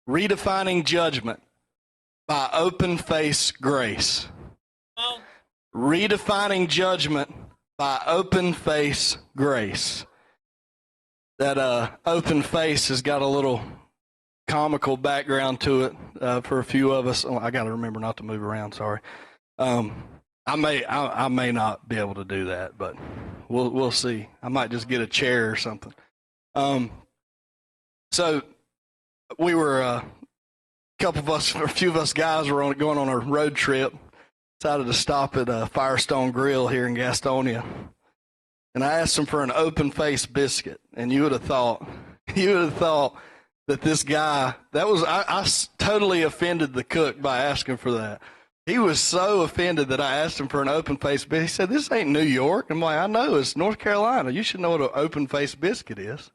Redefining Judgment by Open Face Grace. Redefining Judgment by Open Face Grace. That open face has got a little comical background to it for a few of us. Oh, I got to remember not to move around. Sorry. I may not be able to do that, but we'll see. I might just get a chair or something. So we were a few of us guys were going on a road trip. Decided to stop at Firestone Grill here in Gastonia, and I asked him for an open face biscuit. And you would have thought that this guy, I totally offended the cook by asking for that. He was so offended that I asked him for an open face biscuit. He said, "This ain't New York." I'm like, "I know, it's North Carolina. You should know what an open face biscuit is."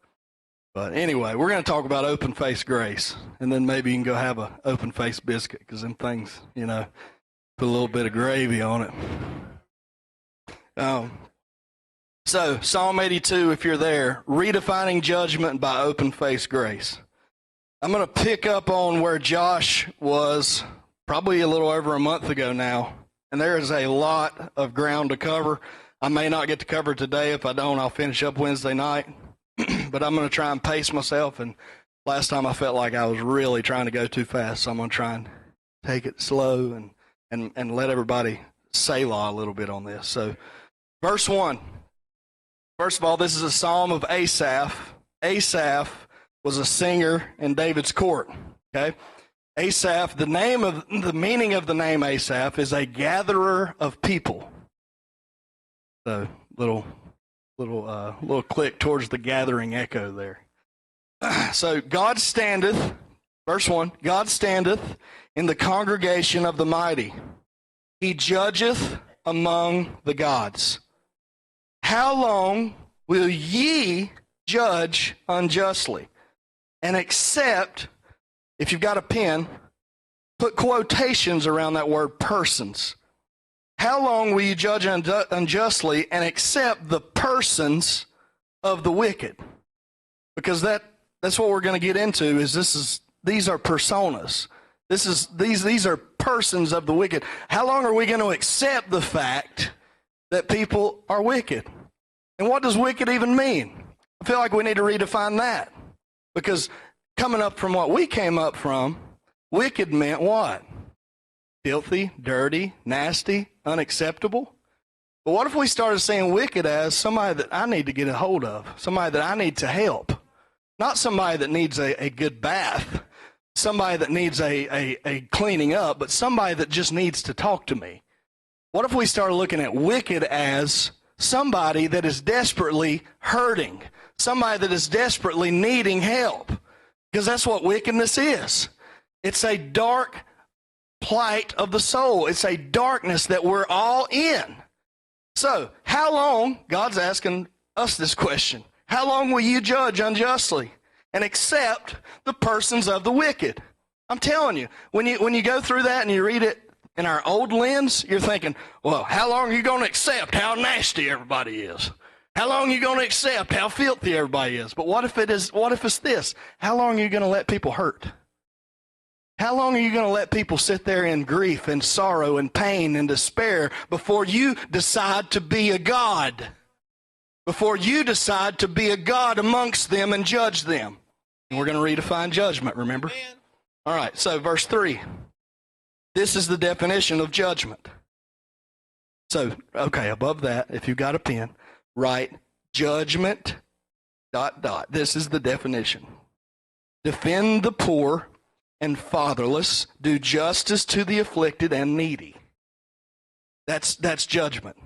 But anyway, we're going to talk about open face grace, and then maybe you can go have an open face biscuit, because them things, put a little bit of gravy on it. So Psalm 82, if you're there, Redefining Judgment by Open Face Grace. I'm going to pick up on where Josh was probably a little over a month ago now, and there is a lot of ground to cover. I may not get to cover today. If I don't, I'll finish up Wednesday night, but I'm going to try and pace myself, and last time I felt like I was really trying to go too fast, so I'm going to try and take it slow and let everybody Selah a little bit on this. So, verse 1. First of all, this is a psalm of Asaph. Asaph was a singer in David's court. Okay? Asaph, the meaning of the name Asaph is a gatherer of people. So, little click towards the gathering echo there. So, God standeth, verse 1, God standeth in the congregation of the mighty. He judgeth among the gods. How long will ye judge unjustly and accept, if you've got a pen, put quotations around that word persons. How long will you judge unjustly and accept the persons of the wicked? Because that's what we're going to get into, these are personas. These are persons of the wicked. How long are we going to accept the fact that people are wicked? And what does wicked even mean? I feel like we need to redefine that. Because coming up from what we came up from, wicked meant what? Filthy, dirty, nasty, unacceptable. But what if we started saying wicked as somebody that I need to get a hold of, somebody that I need to help? Not somebody that needs a good bath, somebody that needs a cleaning up, but somebody that just needs to talk to me. What if we started looking at wicked as somebody that is desperately hurting, somebody that is desperately needing help? Because that's what wickedness is. It's a dark plight of the soul. It's a darkness that we're all in. So, how long, God's asking us this question, how long will you judge unjustly and accept the persons of the wicked? I'm telling you, when you go through that and you read it in our old lens, you're thinking, well, how long are you going to accept how nasty everybody is? How long are you going to accept how filthy everybody is? But what if it's this? How long are you going to let people hurt? How long are you going to let people sit there in grief and sorrow and pain and despair before you decide to be a God? Before you decide to be a God amongst them and judge them. And we're going to redefine judgment, remember? Amen. All right, so verse 3. This is the definition of judgment. So, okay, above that, if you've got a pen, write judgment, ... This is the definition. Defend the poor and fatherless, do justice to the afflicted and needy. That's judgment.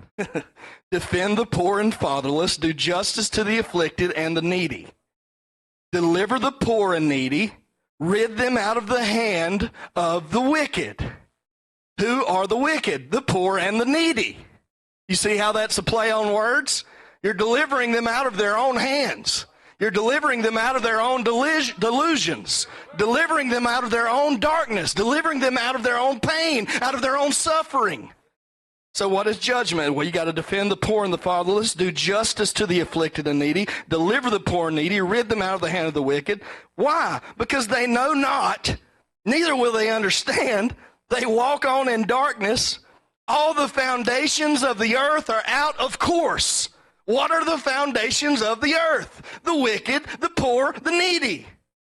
Defend the poor and fatherless, do justice to the afflicted and the needy. Deliver the poor and needy, rid them out of the hand of the wicked. Who are the wicked? The poor and the needy. You see how that's a play on words? You're delivering them out of their own hands. You're delivering them out of their own delusions, delivering them out of their own darkness, delivering them out of their own pain, out of their own suffering. So what is judgment? Well, you got to defend the poor and the fatherless, do justice to the afflicted and needy, deliver the poor and needy, rid them out of the hand of the wicked. Why? Because they know not, neither will they understand. They walk on in darkness. All the foundations of the earth are out of course. What are the foundations of the earth? The wicked, the poor, the needy.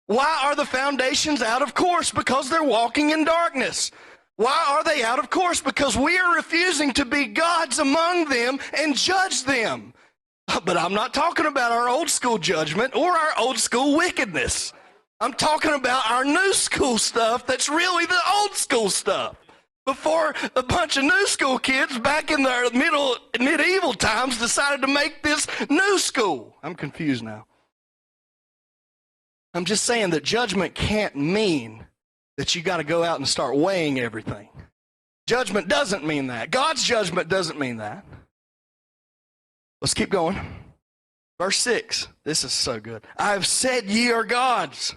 Why are the foundations out of course? Because they're walking in darkness. Why are they out of course? Because we are refusing to be gods among them and judge them. But I'm not talking about our old school judgment or our old school wickedness. I'm talking about our new school stuff that's really the old school stuff. Before a bunch of new school kids back in their medieval times decided to make this new school. I'm confused now. I'm just saying that judgment can't mean that you got to go out and start weighing everything. Judgment doesn't mean that. God's judgment doesn't mean that. Let's keep going. Verse 6. This is so good. I have said ye are gods,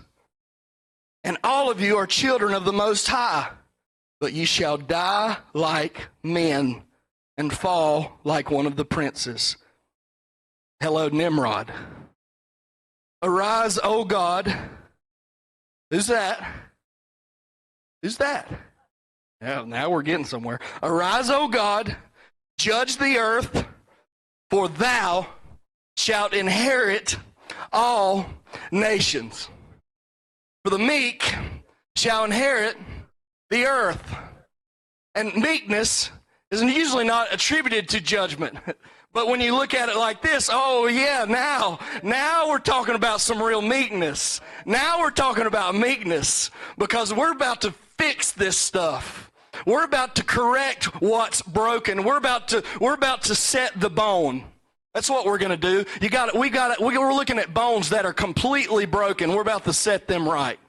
and all of you are children of the Most High, but ye shall die like men and fall like one of the princes. Hello, Nimrod. Arise, O God. Who's that? Who's that? Now we're getting somewhere. Arise, O God, judge the earth, for thou shalt inherit all nations. For the meek shall inherit the earth. And meekness is usually not attributed to judgment. But when you look at it like this, oh yeah, now we're talking about some real meekness. Now we're talking about meekness because we're about to fix this stuff. We're about to correct what's broken. We're about to set the bone. That's what we're going to do. We're looking at bones that are completely broken. We're about to set them right.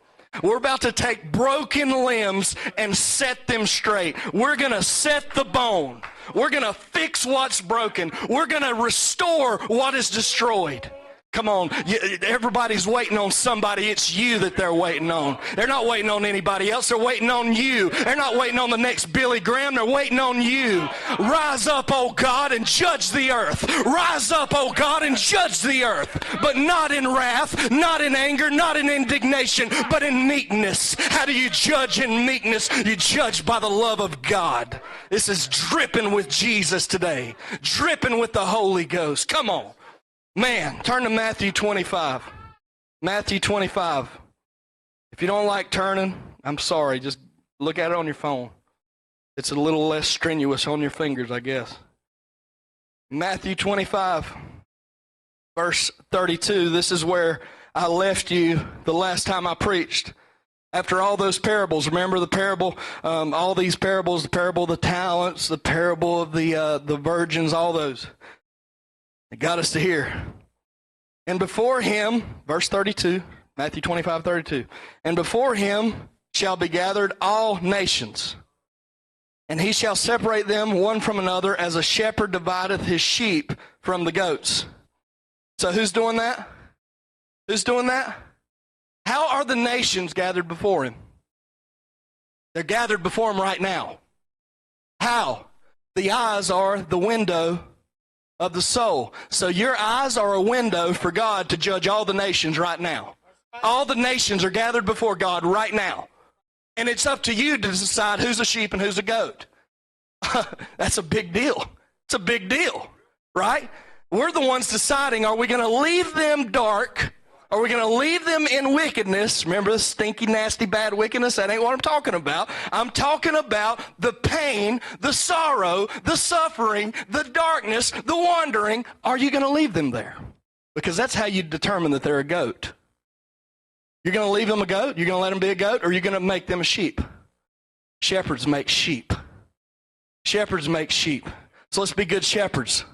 We're about to take broken limbs and set them straight. We're going to set the bone. We're going to fix what's broken. We're going to restore what is destroyed. Come on, everybody's waiting on somebody. It's you that they're waiting on. They're not waiting on anybody else. They're waiting on you. They're not waiting on the next Billy Graham. They're waiting on you. Rise up, O God, and judge the earth. Rise up, O God, and judge the earth. But not in wrath, not in anger, not in indignation, but in meekness. How do you judge in meekness? You judge by the love of God. This is dripping with Jesus today. Dripping with the Holy Ghost. Come on. Man, turn to Matthew 25. Matthew 25. If you don't like turning, I'm sorry. Just look at it on your phone. It's a little less strenuous on your fingers, I guess. Matthew 25, verse 32. This is where I left you the last time I preached. After all those parables, remember the parable, all these parables, the parable of the talents, the parable of the virgins, all those. It got us to here. And before him, verse 32, Matthew 25, 32. And before him shall be gathered all nations, and he shall separate them one from another as a shepherd divideth his sheep from the goats. So who's doing that? Who's doing that? How are the nations gathered before him? They're gathered before him right now. How? The eyes are the window of the soul. So your eyes are a window for God to judge all the nations right now. All the nations are gathered before God right now. And it's up to you to decide who's a sheep and who's a goat. That's a big deal. It's a big deal, right? We're the ones deciding, are we going to leave them dark? Are we going to leave them in wickedness? Remember the stinky, nasty, bad wickedness? That ain't what I'm talking about. I'm talking about the pain, the sorrow, the suffering, the darkness, the wandering. Are you going to leave them there? Because that's how you determine that they're a goat. You're going to leave them a goat? You're going to let them be a goat? Or are you going to make them a sheep? Shepherds make sheep. Shepherds make sheep. So let's be good shepherds.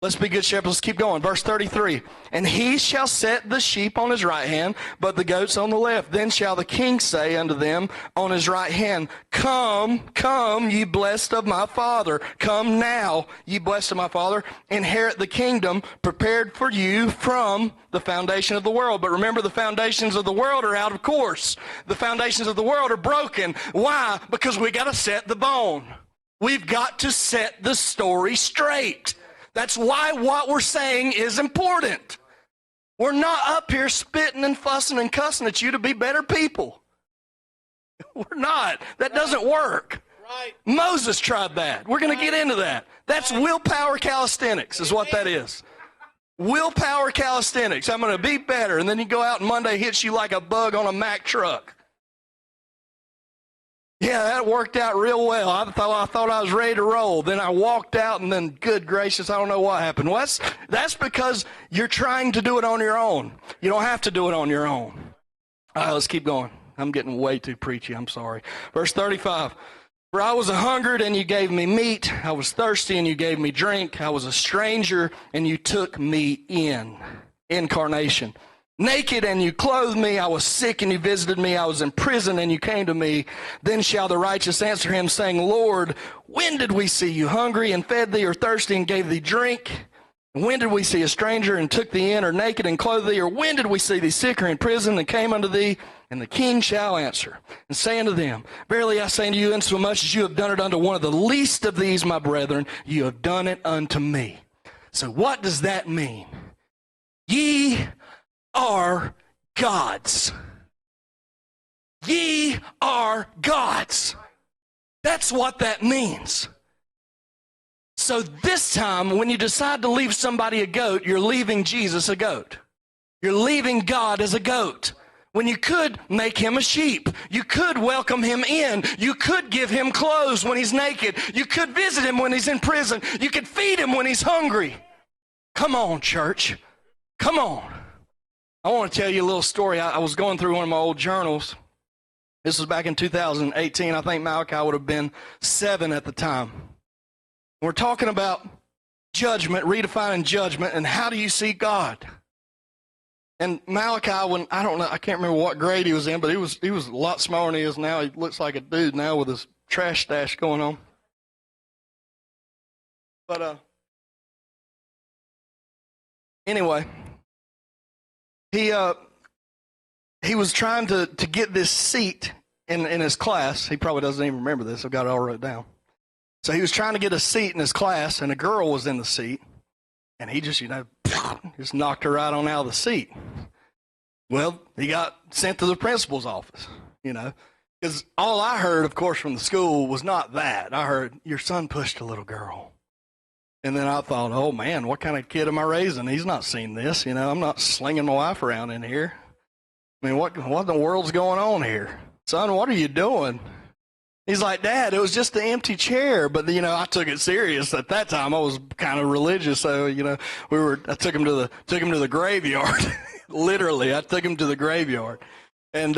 Let's be good shepherds. Let's keep going. Verse 33. And he shall set the sheep on his right hand, but the goats on the left. Then shall the king say unto them on his right hand, Come, come, ye blessed of my Father. Come now, ye blessed of my Father. Inherit the kingdom prepared for you from the foundation of the world. But remember, the foundations of the world are out of course. The foundations of the world are broken. Why? Because we got to set the bone. We've got to set the story straight. That's why what we're saying is important. We're not up here spitting and fussing and cussing at you to be better people. We're not. That doesn't work. Right. Moses tried that. We're going to get into that. That's willpower calisthenics is what that is. Willpower calisthenics. I'm going to be better. And then you go out and Monday hits you like a bug on a Mack truck. Yeah, that worked out real well. I thought I was ready to roll. Then I walked out, and then, good gracious, I don't know what happened. Well, that's because you're trying to do it on your own. You don't have to do it on your own. All right, let's keep going. I'm getting way too preachy. I'm sorry. Verse 35. For I was a hungered, and you gave me meat. I was thirsty, and you gave me drink. I was a stranger, and you took me in. Incarnation. Naked, and you clothed me. I was sick, and you visited me. I was in prison, and you came to me. Then shall the righteous answer him, saying, Lord, when did we see you hungry and fed thee, or thirsty and gave thee drink? And when did we see a stranger and took thee in, or naked and clothed thee? Or when did we see thee sick or in prison and came unto thee? And the king shall answer and say unto them, Verily I say unto you, insomuch as you have done it unto one of the least of these, my brethren, you have done it unto me. So what does that mean? Ye are gods. Ye are gods. That's what that means. So this time, when you decide to leave somebody a goat, you're leaving Jesus a goat. You're leaving God as a goat. When you could make him a sheep. You could welcome him in. You could give him clothes when he's naked. You could visit him when he's in prison. You could feed him when he's hungry. Come on, church. Come on. I want to tell you a little story. I was going through one of my old journals. This was back in 2018. I think Malachi would have been 7 at the time. We're talking about judgment, redefining judgment, and how do you see God? And Malachi, I don't know, I can't remember what grade he was in, but he was a lot smaller than he is now. He looks like a dude now with his trash stash going on. But anyway. He was trying to get this seat in his class. He probably doesn't even remember this. I've got it all wrote down. So he was trying to get a seat in his class, and a girl was in the seat, and he just, just knocked her right on out of the seat. Well, he got sent to the principal's office, because all I heard, of course, from the school was not that. I heard, your son pushed a little girl. And then I thought, oh, man, what kind of kid am I raising? He's not seen this. I'm not slinging my wife around in here. I mean, what in the world's going on here? Son, what are you doing? He's like, Dad, it was just an empty chair. But, I took it serious. At that time, I was kind of religious. So, I took him to the graveyard. Literally, I took him to the graveyard. And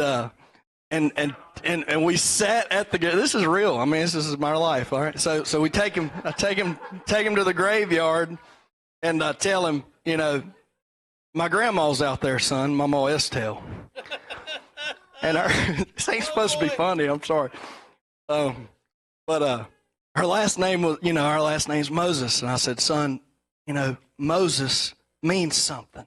we sat at the, this is real. I mean, this is my life. All right. So I take him to the graveyard, and I tell him, my grandma's out there, son, Mama Estelle. And this ain't supposed to be funny. I'm sorry. But her last name was, our last name's Moses. And I said, son, Moses means something.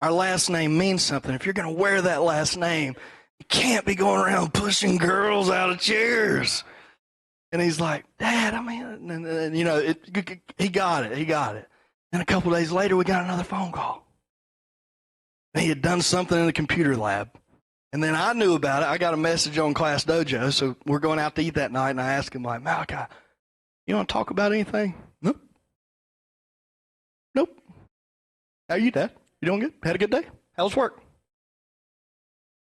Our last name means something. If you're going to wear that last name, you can't be going around pushing girls out of chairs. And he's like, Dad, he got it. Then a couple of days later, we got another phone call. And he had done something in the computer lab. And then I knew about it. I got a message on Class Dojo, so we're going out to eat that night, and I asked him, like, Malachi, you want to talk about anything? Nope. How are you, Dad? You doing good? Had a good day? How's work?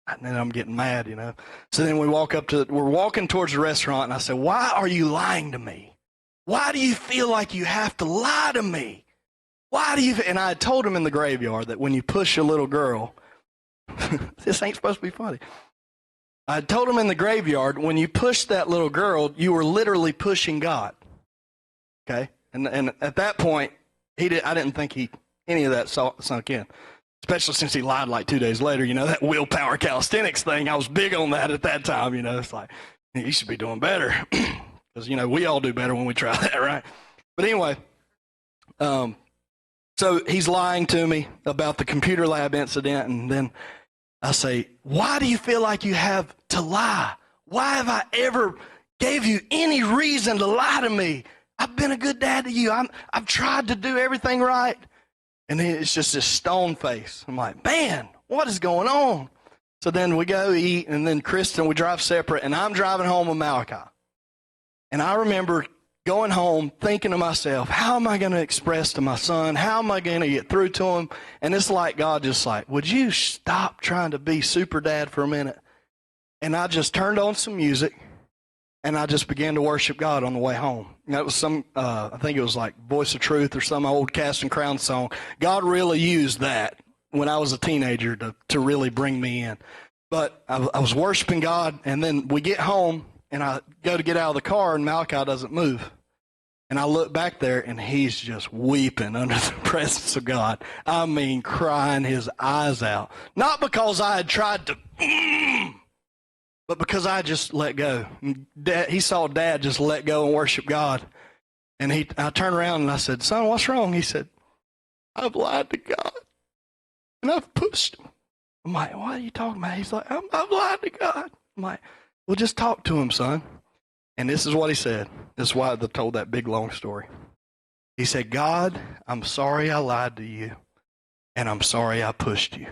And then I'm getting mad, So then we're walking towards the restaurant, and I said, why are you lying to me? Why do you feel like you have to lie to me? And I told him in the graveyard that when you push a little girl, this ain't supposed to be funny. I told him in the graveyard, when you push that little girl, you were literally pushing God. Okay? And at that point, I didn't think any of that sunk in. Especially since he lied like 2 days later, that willpower calisthenics thing. I was big on that at that time, It's like, you should be doing better. Because, we all do better when we try that, right? But anyway, so he's lying to me about the computer lab incident, and then I say, why do you feel like you have to lie? Why have I ever gave you any reason to lie to me? I've been a good dad to you. I've tried to do everything right. And then it's just this stone face. I'm like, man, what is going on? So then we go eat, and then Kristen, we drive separate, and I'm driving home with Malachi. And I remember going home thinking to myself, how am I going to express to my son? How am I going to get through to him? And it's like God just like, would you stop trying to be super dad for a minute? And I just turned on some music, and I just began to worship God on the way home. And that was some, I think it was like Voice of Truth or some old Cast and Crown song. God really used that when I was a teenager to really bring me in. But I was worshiping God, and then we get home, and I go to get out of the car, and Malachi doesn't move. And I look back there, and he's just weeping under the presence of God. I mean, crying his eyes out. Not because I had tried to, but because I just let go. He saw Dad just let go and worship God. And I turned around, and I said, son, what's wrong? He said, I've lied to God. And I've pushed him. I'm like, what are you talking about? He's like, I've lied to God. I'm like, well, just talk to him, son. And this is what he said. This is why I told that big, long story. He said, God, I'm sorry I lied to you, and I'm sorry I pushed you.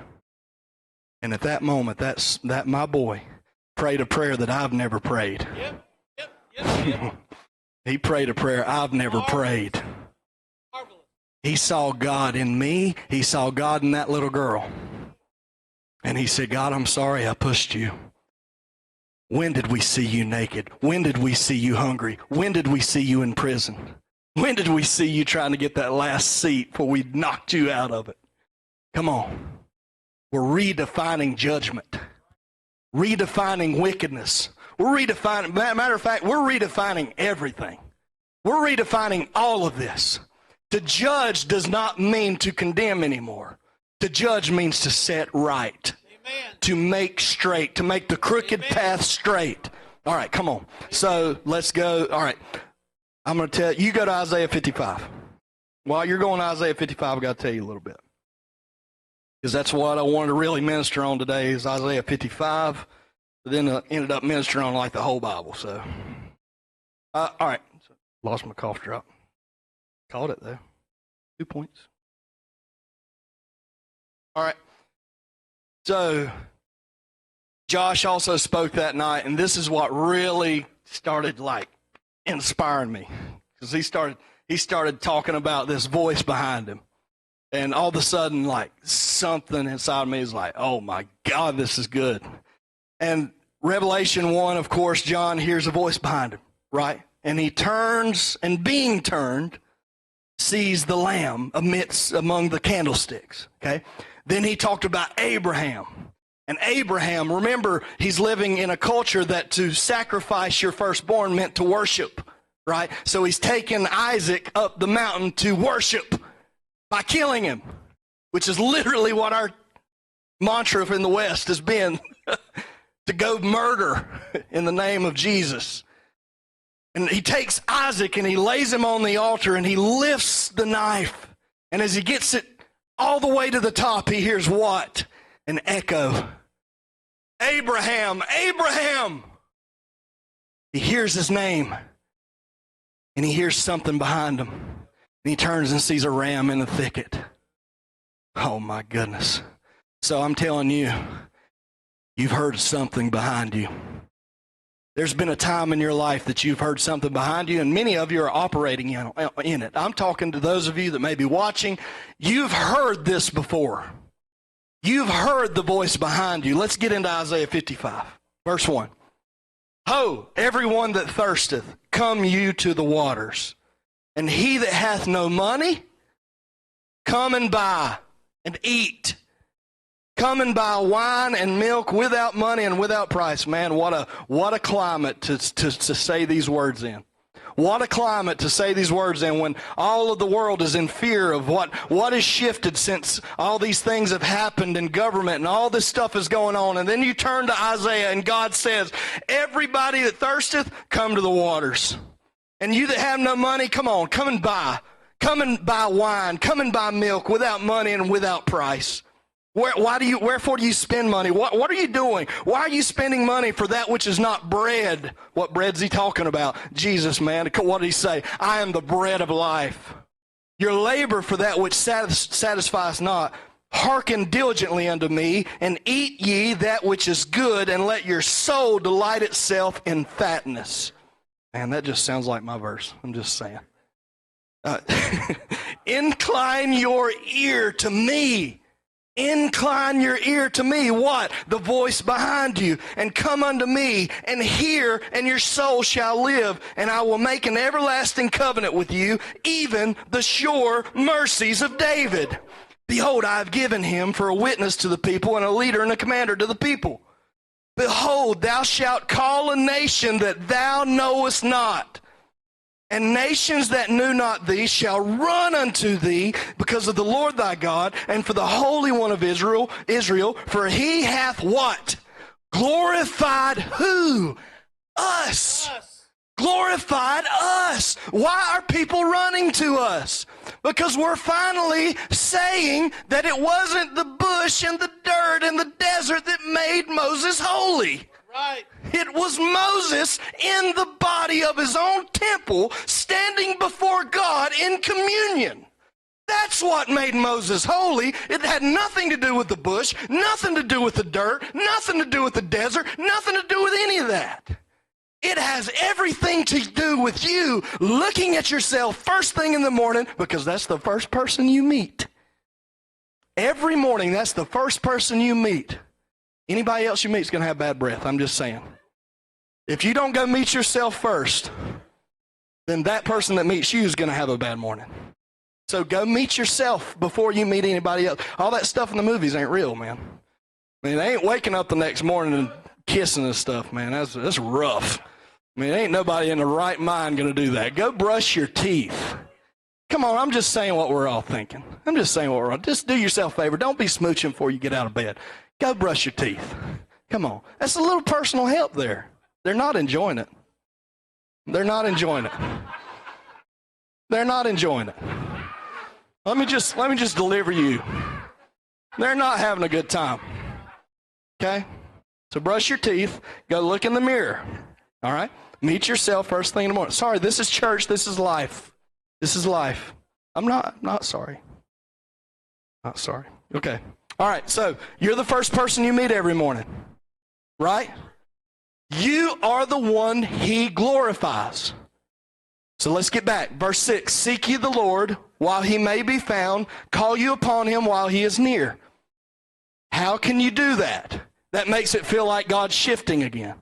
And at that moment, that my boy prayed a prayer that I've never prayed. Yep. He prayed a prayer I've never prayed. He saw God in me. He saw God in that little girl. And he said, God, I'm sorry I pushed you. When did we see you naked? When did we see you hungry? When did we see you in prison? When did we see you trying to get that last seat before we knocked you out of it? Come on. We're redefining judgment. Redefining wickedness. We're redefining, matter of fact, we're redefining everything. We're redefining all of this. To judge does not mean to condemn anymore. To judge means to set right. Amen. To make straight, to make the crooked path straight. All right, come on. So let's go. All right. I'm going to tell you, go to Isaiah 55. While you're going to Isaiah 55, I've got to tell you a little bit. Because that's what I wanted to really minister on today is Isaiah 55. But then I ended up ministering on like the whole Bible. So, all right. Lost my cough drop. Caught it, though. 2 points. All right. So, Josh also spoke that night, and this is what really started, like, inspiring me. Because he started talking about this voice behind him. And all of a sudden, like, something inside me is like, oh, my God, this is good. And Revelation 1, of course, John hears a voice behind him, right? And he turns, and being turned, sees the Lamb among the candlesticks, okay? Then he talked about Abraham. And Abraham, remember, he's living in a culture that to sacrifice your firstborn meant to worship, right? So he's taken Isaac up the mountain to worship by killing him, which is literally what our mantra in the West has been, to go murder in the name of Jesus. And he takes Isaac and he lays him on the altar and he lifts the knife. And as he gets it all the way to the top, he hears what? An echo. Abraham, Abraham. He hears his name and he hears something behind him. And he turns and sees a ram in the thicket. Oh my goodness. So I'm telling you, you've heard something behind you. There's been a time in your life that you've heard something behind you, and many of you are operating in it. I'm talking to those of you that may be watching. You've heard this before. You've heard the voice behind you. Let's get into Isaiah 55, verse 1. Ho, everyone that thirsteth, come you to the waters. And he that hath no money, come and buy and eat. Come and buy wine and milk without money and without price. Man, what a climate to say these words in. What a climate to say these words in when all of the world is in fear of what has shifted since all these things have happened in government and all this stuff is going on. And then you turn to Isaiah and God says, everybody that thirsteth, come to the waters. And you that have no money, come on, come and buy. Come and buy wine. Come and buy milk without money and without price. Wherefore do you spend money? What are you doing? Why are you spending money for that which is not bread? What bread's he talking about? Jesus, man. What did he say? I am the bread of life. Your labor for that which satisfies not. Hearken diligently unto me, and eat ye that which is good, and let your soul delight itself in fatness. Man, that just sounds like my verse. I'm just saying. Incline your ear to me. Incline your ear to me. What? The voice behind you. And come unto me, and hear, and your soul shall live. And I will make an everlasting covenant with you, even the sure mercies of David. Behold, I have given him for a witness to the people, and a leader and a commander to the people. Behold, thou shalt call a nation that thou knowest not. And nations that knew not thee shall run unto thee because of the Lord thy God, and for the Holy One of Israel, for he hath what? Glorified who? Us. Glorified us. Why are people running to us? Because we're finally saying that it wasn't the bush and the dirt and the desert that made Moses holy. Right. It was Moses in the body of his own temple, standing before God in communion. That's what made Moses holy. It had nothing to do with the bush, nothing to do with the dirt, nothing to do with the desert, nothing to do with any of that. It has everything to do with you looking at yourself first thing in the morning, because that's the first person you meet. Every morning, that's the first person you meet. Anybody else you meet is going to have bad breath. I'm just saying. If you don't go meet yourself first, then that person that meets you is going to have a bad morning. So go meet yourself before you meet anybody else. All that stuff in the movies ain't real, man. I mean, they ain't waking up the next morning and kissing and stuff, man. That's rough. I mean, ain't nobody in the right mind going to do that. Go brush your teeth. Come on, I'm just saying what we're all thinking. I'm just saying what we're all. Just do yourself a favor. Don't be smooching before you get out of bed. Go brush your teeth. Come on. That's a little personal help there. They're not enjoying it. They're not enjoying it. They're not enjoying it. Let me just deliver you. They're not having a good time. Okay? So brush your teeth. Go look in the mirror. All right? Meet yourself first thing in the morning. Sorry, this is church. This is life. This is life. I'm not sorry. Not sorry. Okay. All right, so you're the first person you meet every morning, right? You are the one he glorifies. So let's get back. Verse 6, seek ye the Lord while he may be found. Call you upon him while he is near. How can you do that? That makes it feel like God's shifting again.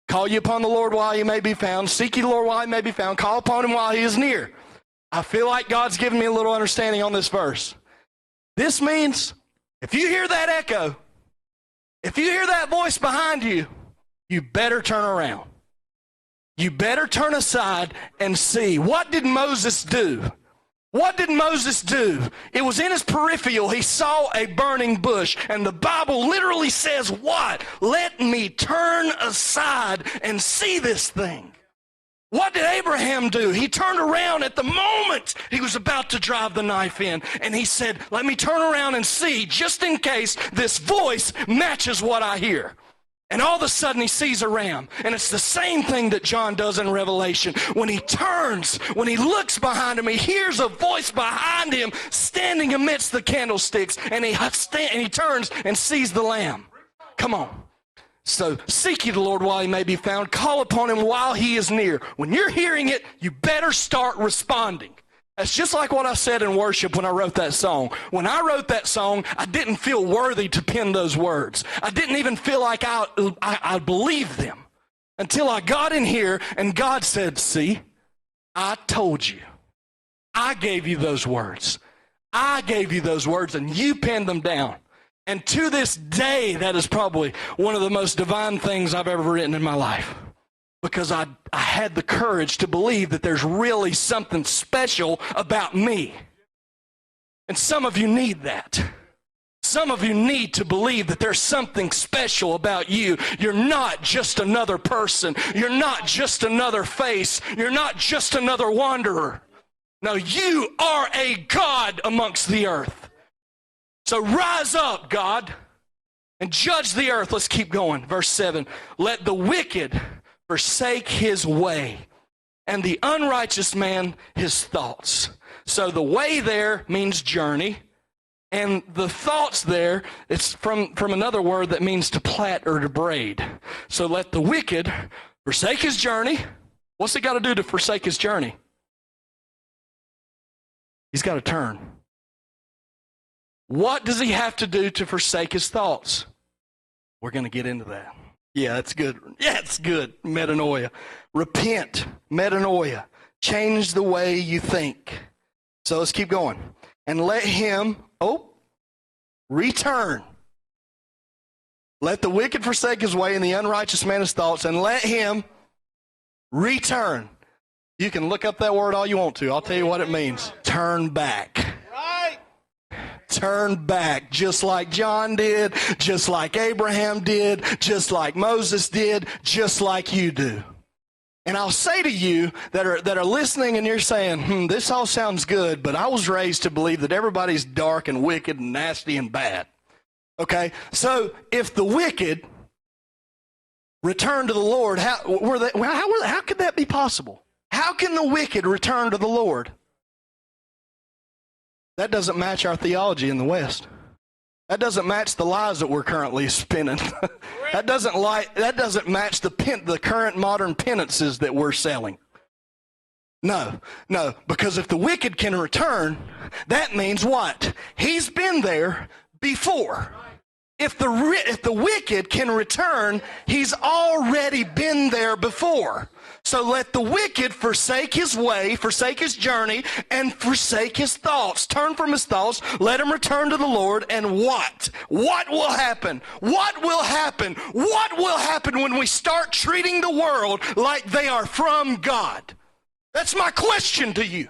Call you upon the Lord while he may be found. Seek ye the Lord while he may be found. Call upon him while he is near. I feel like God's giving me a little understanding on this verse. This means if you hear that echo, if you hear that voice behind you, you better turn around. You better turn aside and see. What did Moses do? What did Moses do? It was in his peripheral. He saw a burning bush. And the Bible literally says what? Let me turn aside and see this thing. What did Abraham do? He turned around at the moment he was about to drive the knife in. And he said, let me turn around and see, just in case this voice matches what I hear. And all of a sudden he sees a ram. And it's the same thing that John does in Revelation. When he turns, when he looks behind him, he hears a voice behind him standing amidst the candlesticks. And he turns and sees the lamb. Come on. So seek ye the Lord while he may be found. Call upon him while he is near. When you're hearing it, you better start responding. That's just like what I said in worship when I wrote that song. When I wrote that song, I didn't feel worthy to pen those words. I didn't even feel like I believed them until I got in here and God said, see, I told you. I gave you those words. I gave you those words and you penned them down. And to this day, that is probably one of the most divine things I've ever written in my life. Because I had the courage to believe that there's really something special about me. And some of you need that. Some of you need to believe that there's something special about you. You're not just another person. You're not just another face. You're not just another wanderer. No, you are a God amongst the earth. So rise up, God, and judge the earth. Let's keep going. Verse 7. Let the wicked forsake his way, and the unrighteous man his thoughts. So the way there means journey, and the thoughts there, it's from another word that means to plait or to braid. So let the wicked forsake his journey. What's he got to do to forsake his journey? He's got to turn. What does he have to do to forsake his thoughts? We're going to get into that. Yeah, that's good. Yeah, it's good. Metanoia. Repent. Metanoia. Change the way you think. So let's keep going. And let him, return. Let the wicked forsake his way and the unrighteous man his thoughts, and let him return. You can look up that word all you want to. I'll tell you what it means. Turn back. Right. Turn back, just like John did, just like Abraham did, just like Moses did, just like you do. And I'll say to you that are listening and you're saying, this all sounds good, but I was raised to believe that everybody's dark and wicked and nasty and bad. Okay? So if the wicked return to the Lord, how could that be possible? How can the wicked return to the Lord? That doesn't match our theology in the West. That doesn't match the lies that we're currently spinning. That doesn't match the current modern penances that we're selling. No, because if the wicked can return, that means what? He's been there before. If the wicked can return, he's already been there before. So let the wicked forsake his way, forsake his journey, and forsake his thoughts. Turn from his thoughts, let him return to the Lord, and what? What will happen? What will happen? What will happen when we start treating the world like they are from God? That's my question to you.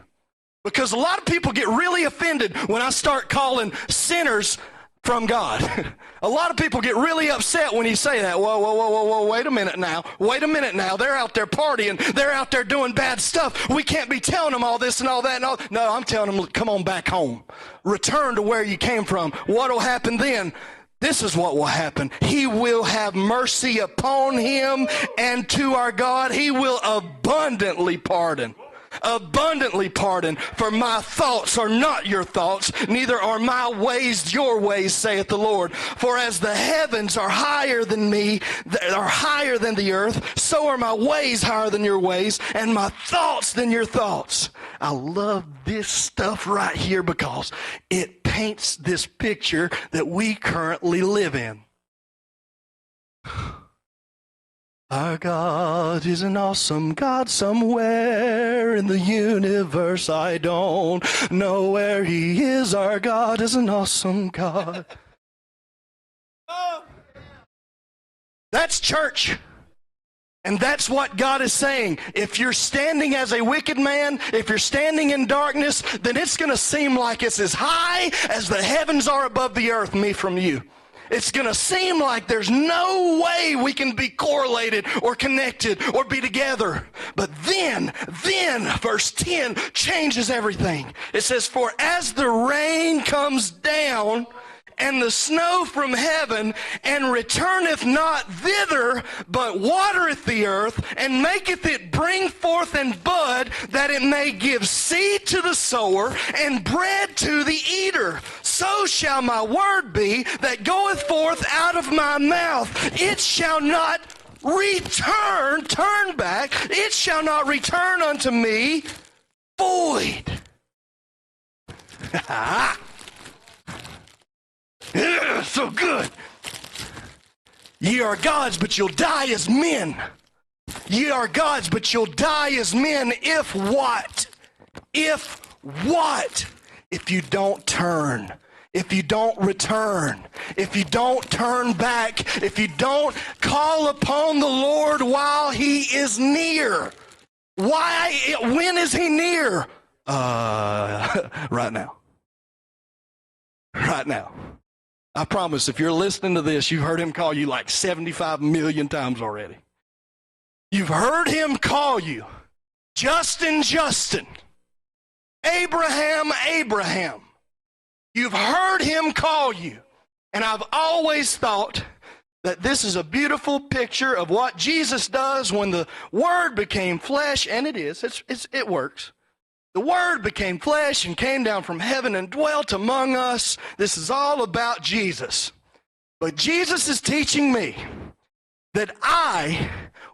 Because a lot of people get really offended when I start calling sinners from God. A lot of people get really upset when you say that. Whoa, wait a minute now. They're out there partying. They're out there doing bad stuff. We can't be telling them all this and all that and all. No, I'm telling them, come on back home. Return to where you came from. What will happen then? This is what will happen. He will have mercy upon him, and to our God, he will abundantly pardon. Abundantly pardon, for my thoughts are not your thoughts, neither are my ways your ways, saith the Lord. For as the heavens are higher than me, are higher than the earth, so are my ways higher than your ways, and my thoughts than your thoughts. I love this stuff right here because it paints this picture that we currently live in. Our God is an awesome God somewhere in the universe. I don't know where he is. Our God is an awesome God. That's church. And that's what God is saying. If you're standing as a wicked man, if you're standing in darkness, then it's going to seem like it's as high as the heavens are above the earth, me from you. It's going to seem like there's no way we can be correlated or connected or be together. But then, verse 10 changes everything. It says, for as the rain comes down and the snow from heaven, and returneth not thither, but watereth the earth, and maketh it bring forth and bud, that it may give seed to the sower, and bread to the eater. So shall my word be that goeth forth out of my mouth. It shall not return, turn back, it shall not return unto me void. So good. Ye are gods, but you'll die as men. Ye are gods, but you'll die as men if what? If what? If you don't turn. If you don't return. If you don't turn back. If you don't call upon the Lord while he is near. Why? When is he near? Right now. Right now. I promise, if you're listening to this, you've heard him call you like 75 million times already. You've heard him call you. Justin, Abraham. You've heard him call you. And I've always thought that this is a beautiful picture of what Jesus does when the Word became flesh, and it is. It works. The Word became flesh and came down from heaven and dwelt among us. This is all about Jesus. But Jesus is teaching me that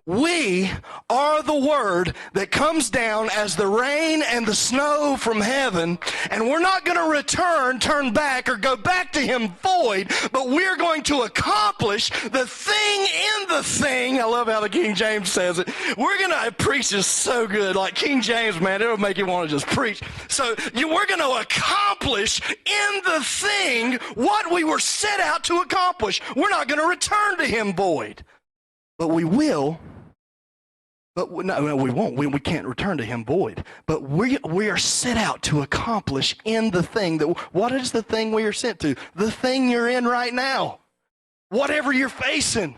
we are the Word that comes down as the rain and the snow from heaven, and we're not going to turn back, or go back to him void, but we're going to accomplish the thing in the thing. I love how the King James says it. We're going to preach this so good. Like King James, man, it'll make you want to just preach. So we're going to accomplish in the thing what we were set out to accomplish. We're not going to return to him void. But we will. But no, we won't. We can't return to him void. But we are set out to accomplish in the thing. What is the thing we are sent to? The thing you're in right now. Whatever you're facing.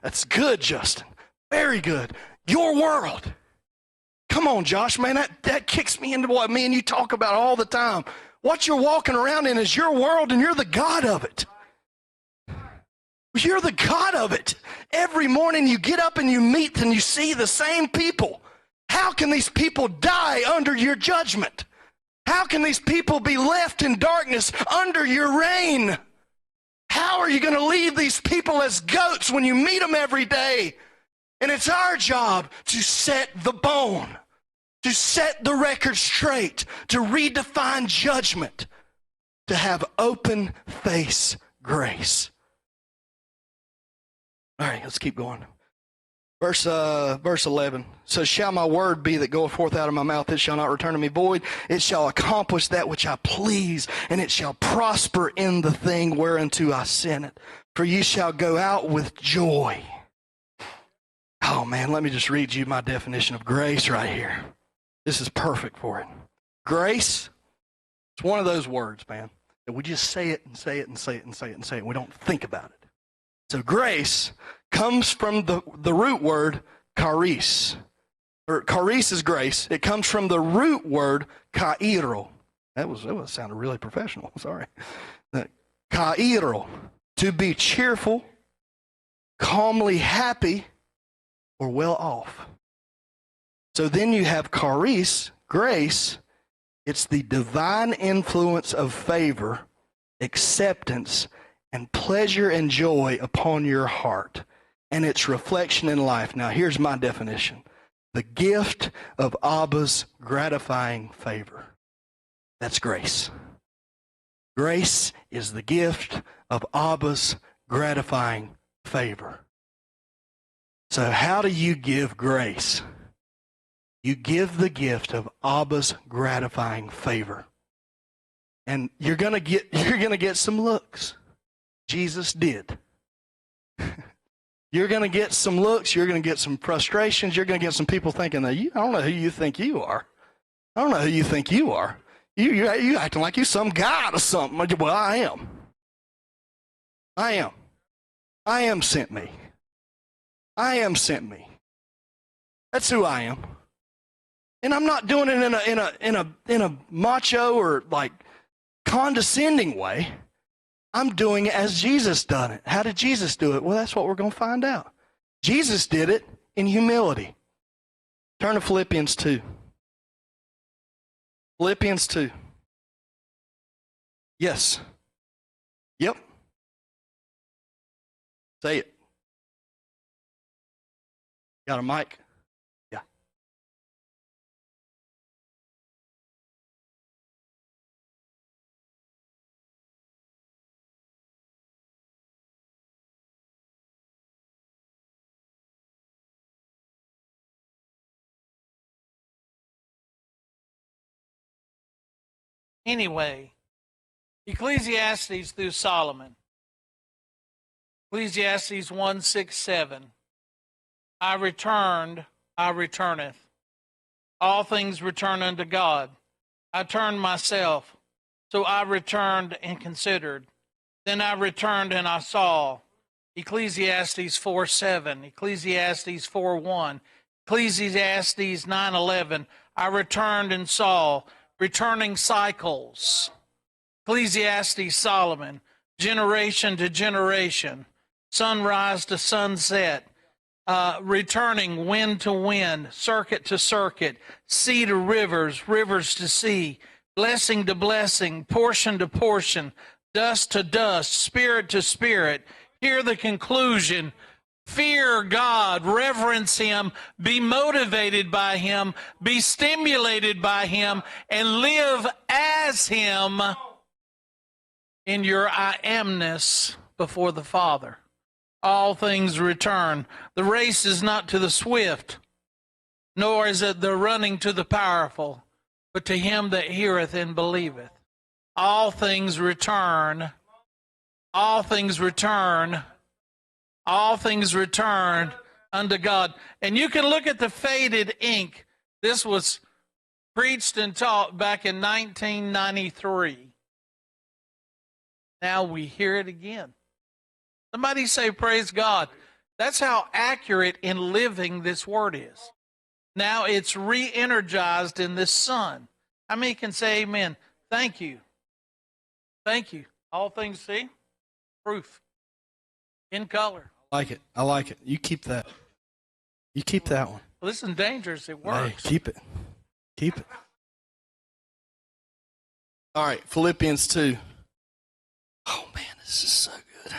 That's good, Justin. Very good. Your world. Come on, Josh, man. That kicks me into what me and you talk about all the time. What you're walking around in is your world, and you're the God of it. You're the God of it. Every morning you get up and you meet and you see the same people. How can these people die under your judgment? How can these people be left in darkness under your reign? How are you going to leave these people as goats when you meet them every day? And it's our job to set the bone, to set the record straight, to redefine judgment, to have open face grace. All right, let's keep going. Verse 11. So shall my word be that goeth forth out of my mouth, it shall not return to me void. It shall accomplish that which I please, and it shall prosper in the thing whereunto I sent it. For ye shall go out with joy. Oh man, let me just read you my definition of grace right here. This is perfect for it. Grace, it's one of those words, man, that we just say it and say it and say it and say it and say it. We don't think about it. So grace comes from the root word charis. Or charis is grace. It comes from the root word kairo. That sounded really professional. Sorry. Kairo. To be cheerful, calmly happy, or well off. So then you have charis, grace. It's the divine influence of favor, acceptance, and pleasure and joy upon your heart, and its reflection in life. Now, here's my definition. The gift of Abba's gratifying favor. That's grace. Grace is the gift of Abba's gratifying favor. So how do you give grace? You give the gift of Abba's gratifying favor. And you're gonna get some looks. Jesus did. You're going to get some looks. You're going to get some frustrations. You're going to get some people thinking that I don't know who you think you are. I don't know who you think you are. You acting like you some god or something. Well, I am. I am sent me. I am sent me. That's who I am. And I'm not doing it in a macho or like condescending way. I'm doing it as Jesus done it. How did Jesus do it? Well, that's what we're going to find out. Jesus did it in humility. Turn to Philippians 2. Philippians 2. Yes. Yep. Say it. Got a mic? Yeah. Anyway, Ecclesiastes through Solomon. Ecclesiastes 1:6-7. I returneth. All things return unto God. I turned myself, so I returned and considered. Then I returned and I saw. Ecclesiastes 4:7. Ecclesiastes 4:1. Ecclesiastes 9:11. I returned and saw. returning cycles. Ecclesiastes, Solomon, generation to generation, sunrise to sunset, returning wind to wind, circuit to circuit, sea to rivers, rivers to sea, blessing to blessing, portion to portion, dust to dust, spirit to spirit. Hear the conclusion. Fear God, reverence Him, be motivated by Him, be stimulated by Him, and live as Him in your I amness before the Father. All things return. The race is not to the swift, nor is it the running to the powerful, but to him that heareth and believeth. All things return. All things return. All things return unto God. And you can look at the faded ink. This was preached and taught back in 1993. Now we hear it again. Somebody say, praise God. That's how accurate in living this word is. Now it's re-energized in this Son. How many can say amen? Thank you. Thank you. All things, see? Proof. In color. I like it. I like it. You keep that. You keep that one. Well, this is dangerous. It works. Hey, keep it. Keep it. All right, Philippians 2. Oh, man, this is so good.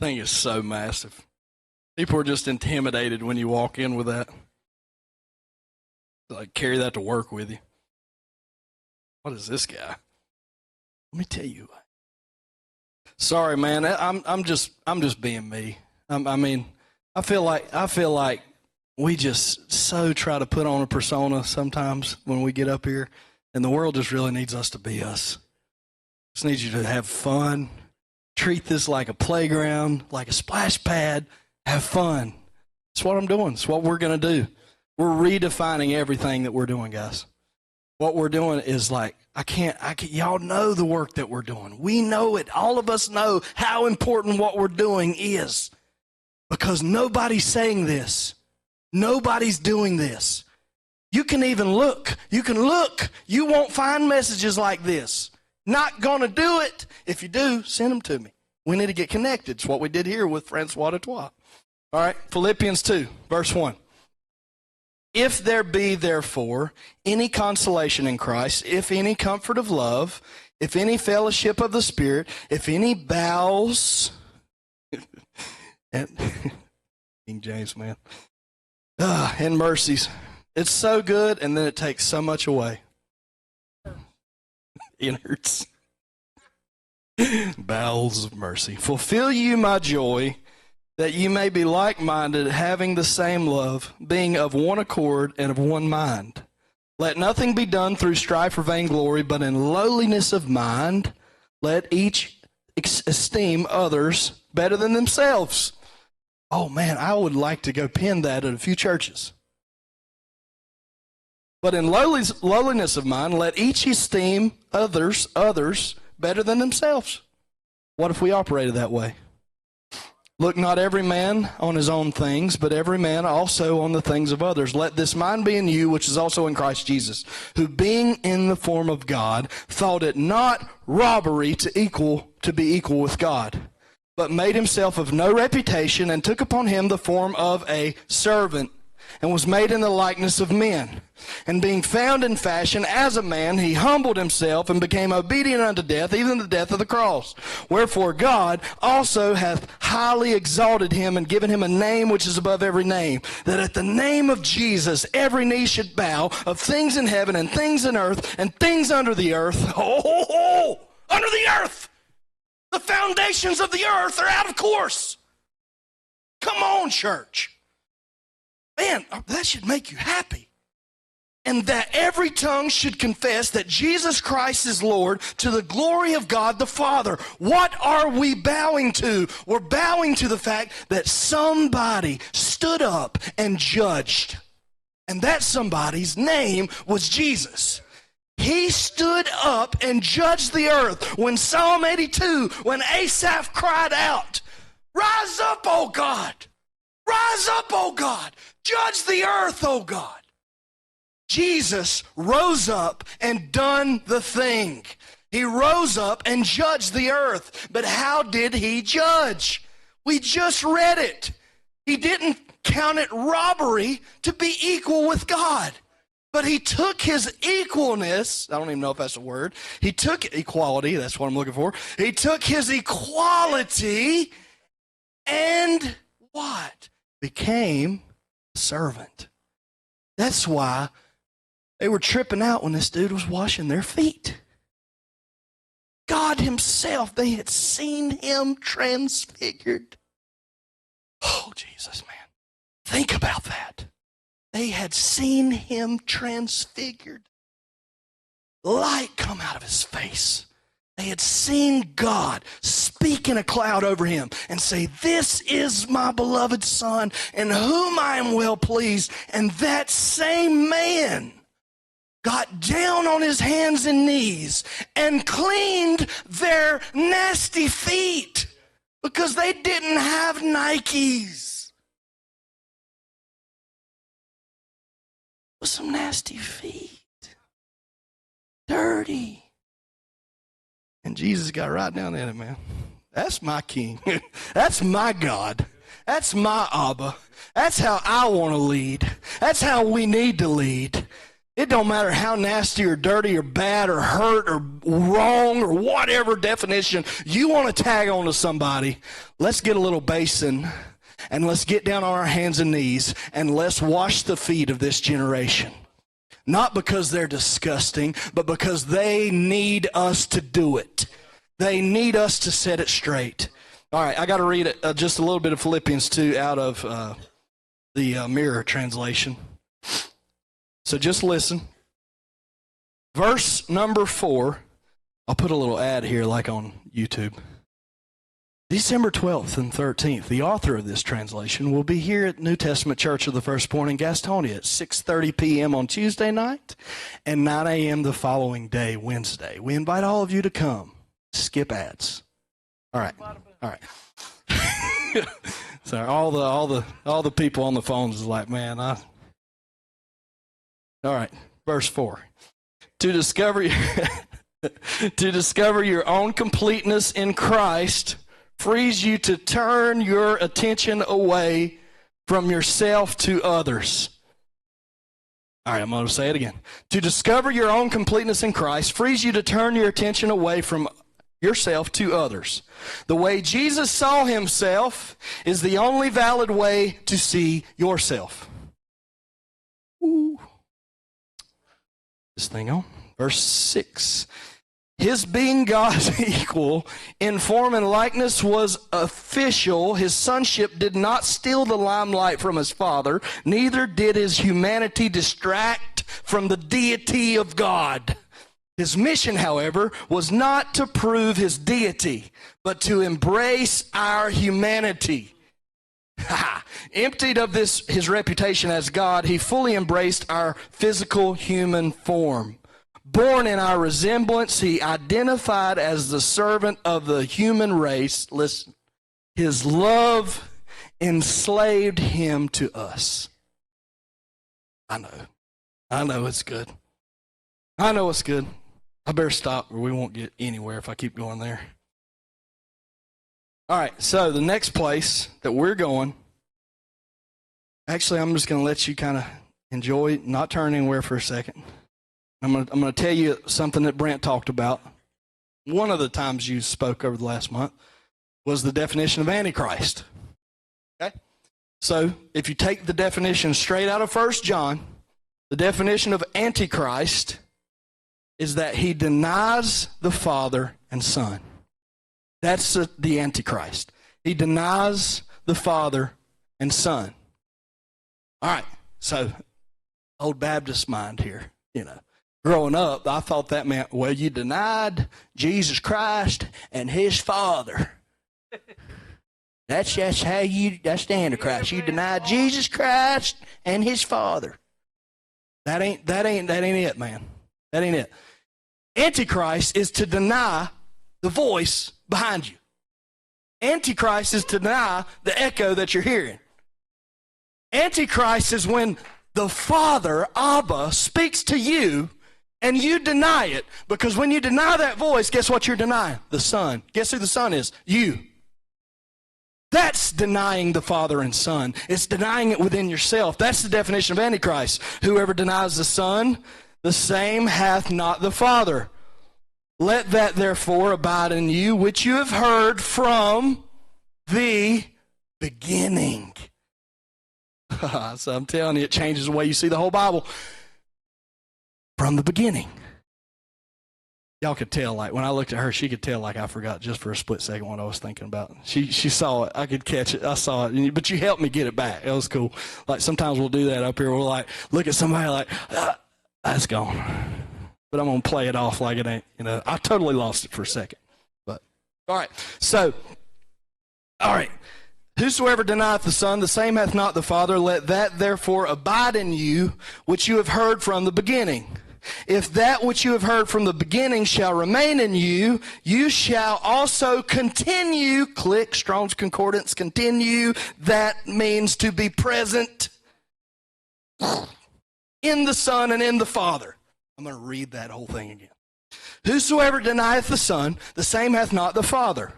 Thing is so massive. People are just intimidated when you walk in with that. Like, carry that to work with you. What is this guy? Let me tell you. Sorry, man. I'm just being me. I feel like we just so try to put on a persona sometimes when we get up here, and the world just really needs us to be us. Just needs you to have fun. Treat this like a playground, like a splash pad. Have fun. That's what I'm doing. It's what we're going to do. We're redefining everything that we're doing, guys. What we're doing is like, y'all know the work that we're doing. We know it. All of us know how important what we're doing is. Because nobody's saying this. Nobody's doing this. You can even look. You can look. You won't find messages like this. Not going to do it. If you do, send them to me. We need to get connected. It's what we did here with Francois Dutois. All right, Philippians 2, verse 1. If there be, therefore, any consolation in Christ, if any comfort of love, if any fellowship of the Spirit, if any bowels, and King James, man, and mercies. It's so good, and then it takes so much away. Innards. Bowels of mercy. Fulfill you my joy, that you may be like-minded, having the same love, being of one accord and of one mind. Let nothing be done through strife or vainglory, but in lowliness of mind, let each esteem others better than themselves. Oh man, I would like to go pin that at a few churches. But in lowliness of mind, let each esteem others better than themselves. What if we operated that way? Look not every man on his own things, but every man also on the things of others. Let this mind be in you, which is also in Christ Jesus, who being in the form of God, thought it not robbery to be equal with God, but made himself of no reputation, and took upon him the form of a servant, and was made in the likeness of men. And being found in fashion as a man, he humbled himself and became obedient unto death, even the death of the cross. Wherefore God also hath highly exalted him and given him a name which is above every name, that at the name of Jesus every knee should bow, of things in heaven and things in earth and things under the earth. Oh, under the earth! The foundations of the earth are out of course. Come on, church. Man, that should make you happy. And that every tongue should confess that Jesus Christ is Lord, to the glory of God the Father. What are we bowing to? We're bowing to the fact that somebody stood up and judged. And that somebody's name was Jesus. He stood up and judged the earth. When Psalm 82, when Asaph cried out, "Rise up, O God! Rise up, O God! Judge the earth, O God!" Jesus rose up and done the thing. He rose up and judged the earth. But how did he judge? We just read it. He didn't count it robbery to be equal with God. But he took his equalness, I don't even know if that's a word. He took equality, that's what I'm looking for. He took his equality and what? Became a servant. That's why they were tripping out when this dude was washing their feet. God himself, they had seen him transfigured. Oh, Jesus, man. Think about that. They had seen him transfigured. Light come out of his face. They had seen God speak in a cloud over him and say, "This is my beloved Son, in whom I am well pleased." And that same man got down on his hands and knees and cleaned their nasty feet because they didn't have Nikes. With some nasty feet. Dirty. And Jesus got right down in it, man. That's my king. That's my God. That's my Abba. That's how I want to lead. That's how we need to lead. It don't matter how nasty or dirty or bad or hurt or wrong or whatever definition you want to tag on to somebody. Let's get a little basin and let's get down on our hands and knees and let's wash the feet of this generation. Not because they're disgusting, but because they need us to do it. They need us to set it straight. All right, I got to read it, just a little bit of Philippians 2 out of the Mirror translation. So just listen. Verse number 4. I'll put a little ad here like on YouTube. December 12th and 13th, the author of this translation will be here at New Testament Church of the Firstborn in Gastonia at 6:30 p.m. on Tuesday night and 9 a.m. the following day, Wednesday. We invite all of you to come. Skip ads. All right. All right. So all the people on the phones is like, man, All right. Verse 4. To discover your own completeness in Christ frees you to turn your attention away from yourself to others. All right, I'm going to say it again. To discover your own completeness in Christ frees you to turn your attention away from yourself to others. The way Jesus saw himself is the only valid way to see yourself. Ooh. This thing on. Verse 6. His being God's equal in form and likeness was official. His sonship did not steal the limelight from his Father, neither did his humanity distract from the deity of God. His mission, however, was not to prove his deity, but to embrace our humanity. Emptied of his reputation as God, he fully embraced our physical human form. Born in our resemblance, he identified as the servant of the human race. Listen, his love enslaved him to us. I know it's good. I know it's good. I better stop or we won't get anywhere if I keep going there. All right, so the next place that we're going, actually I'm just going to let you kind of enjoy, not turn anywhere for a second. I'm going to tell you something that Brent talked about. One of the times you spoke over the last month was the definition of Antichrist. Okay? So if you take the definition straight out of 1 John, the definition of Antichrist is that he denies the Father and Son. That's the Antichrist. He denies the Father and Son. All right, so old Baptist mind here, Growing up, I thought that meant, well, you denied Jesus Christ and his Father. That's the Antichrist. You denied Jesus Christ and his Father. That ain't it, man. That ain't it. Antichrist is to deny the voice behind you. Antichrist is to deny the echo that you're hearing. Antichrist is when the Father, Abba, speaks to you and you deny it, because when you deny that voice, guess what you're denying? The Son. Guess who the Son is? You. That's denying the Father and Son. It's denying it within yourself. That's the definition of Antichrist. Whoever denies the Son, the same hath not the Father. Let that therefore abide in you, which you have heard from the beginning. So I'm telling you, it changes the way you see the whole Bible. From the beginning. Y'all could tell, like, when I looked at her, she could tell, like, I forgot just for a split second what I was thinking about. She saw it. I could catch it. I saw it. But you helped me get it back. It was cool. Like, sometimes we'll do that up here. We'll, like, look at somebody like, that's gone. But I'm going to play it off like it ain't, I totally lost it for a second. But, all right. So, all right. Whosoever denieth the Son, the same hath not the Father. Let that therefore abide in you, which you have heard from the beginning. If that which you have heard from the beginning shall remain in you, you shall also continue. Click, Strong's Concordance, continue. That means to be present in the Son and in the Father. I'm going to read that whole thing again. Whosoever denieth the Son, the same hath not the Father.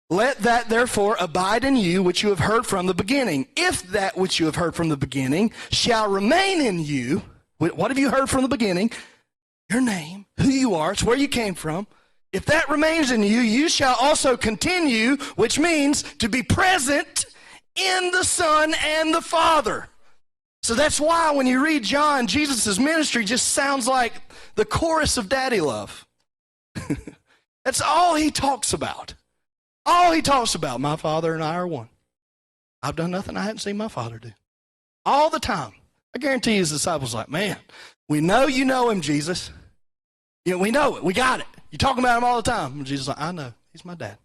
Let that therefore abide in you, which you have heard from the beginning. If that which you have heard from the beginning shall remain in you, what have you heard from the beginning? Your name, who you are, it's where you came from. If that remains in you, you shall also continue, which means to be present in the Son and the Father. So that's why when you read John, Jesus' ministry just sounds like the chorus of daddy love. That's all he talks about. All he talks about, my Father and I are one. I've done nothing I hadn't seen my Father do. All the time. I guarantee his disciples like, man, we know you know him, Jesus. We know it. We got it. You're talking about him all the time. And Jesus is like, I know. He's my dad.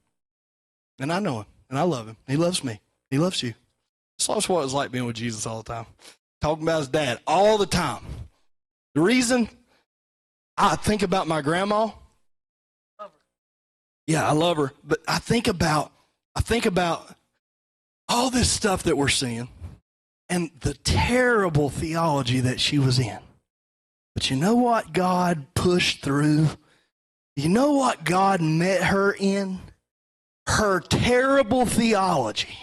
And I know him. And I love him. He loves me. He loves you. That's what it's like being with Jesus all the time. Talking about his dad all the time. The reason I think about my grandma, yeah, I love her. But I think about all this stuff that we're seeing and the terrible theology that she was in. But you know what God pushed through? You know what God met her in? Her terrible theology.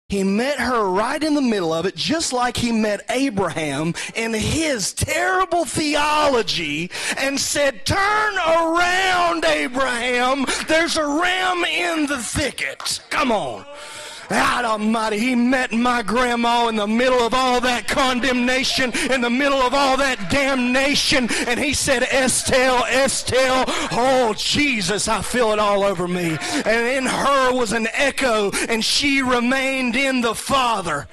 He met her right in the middle of it, just like he met Abraham in his terrible theology and said, turn around, Abraham. There's a ram in the thicket. Come on. God Almighty, he met my grandma in the middle of all that condemnation, in the middle of all that damnation, and he said, Estelle, Estelle, oh Jesus, I feel it all over me. And in her was an echo, and she remained in the Father.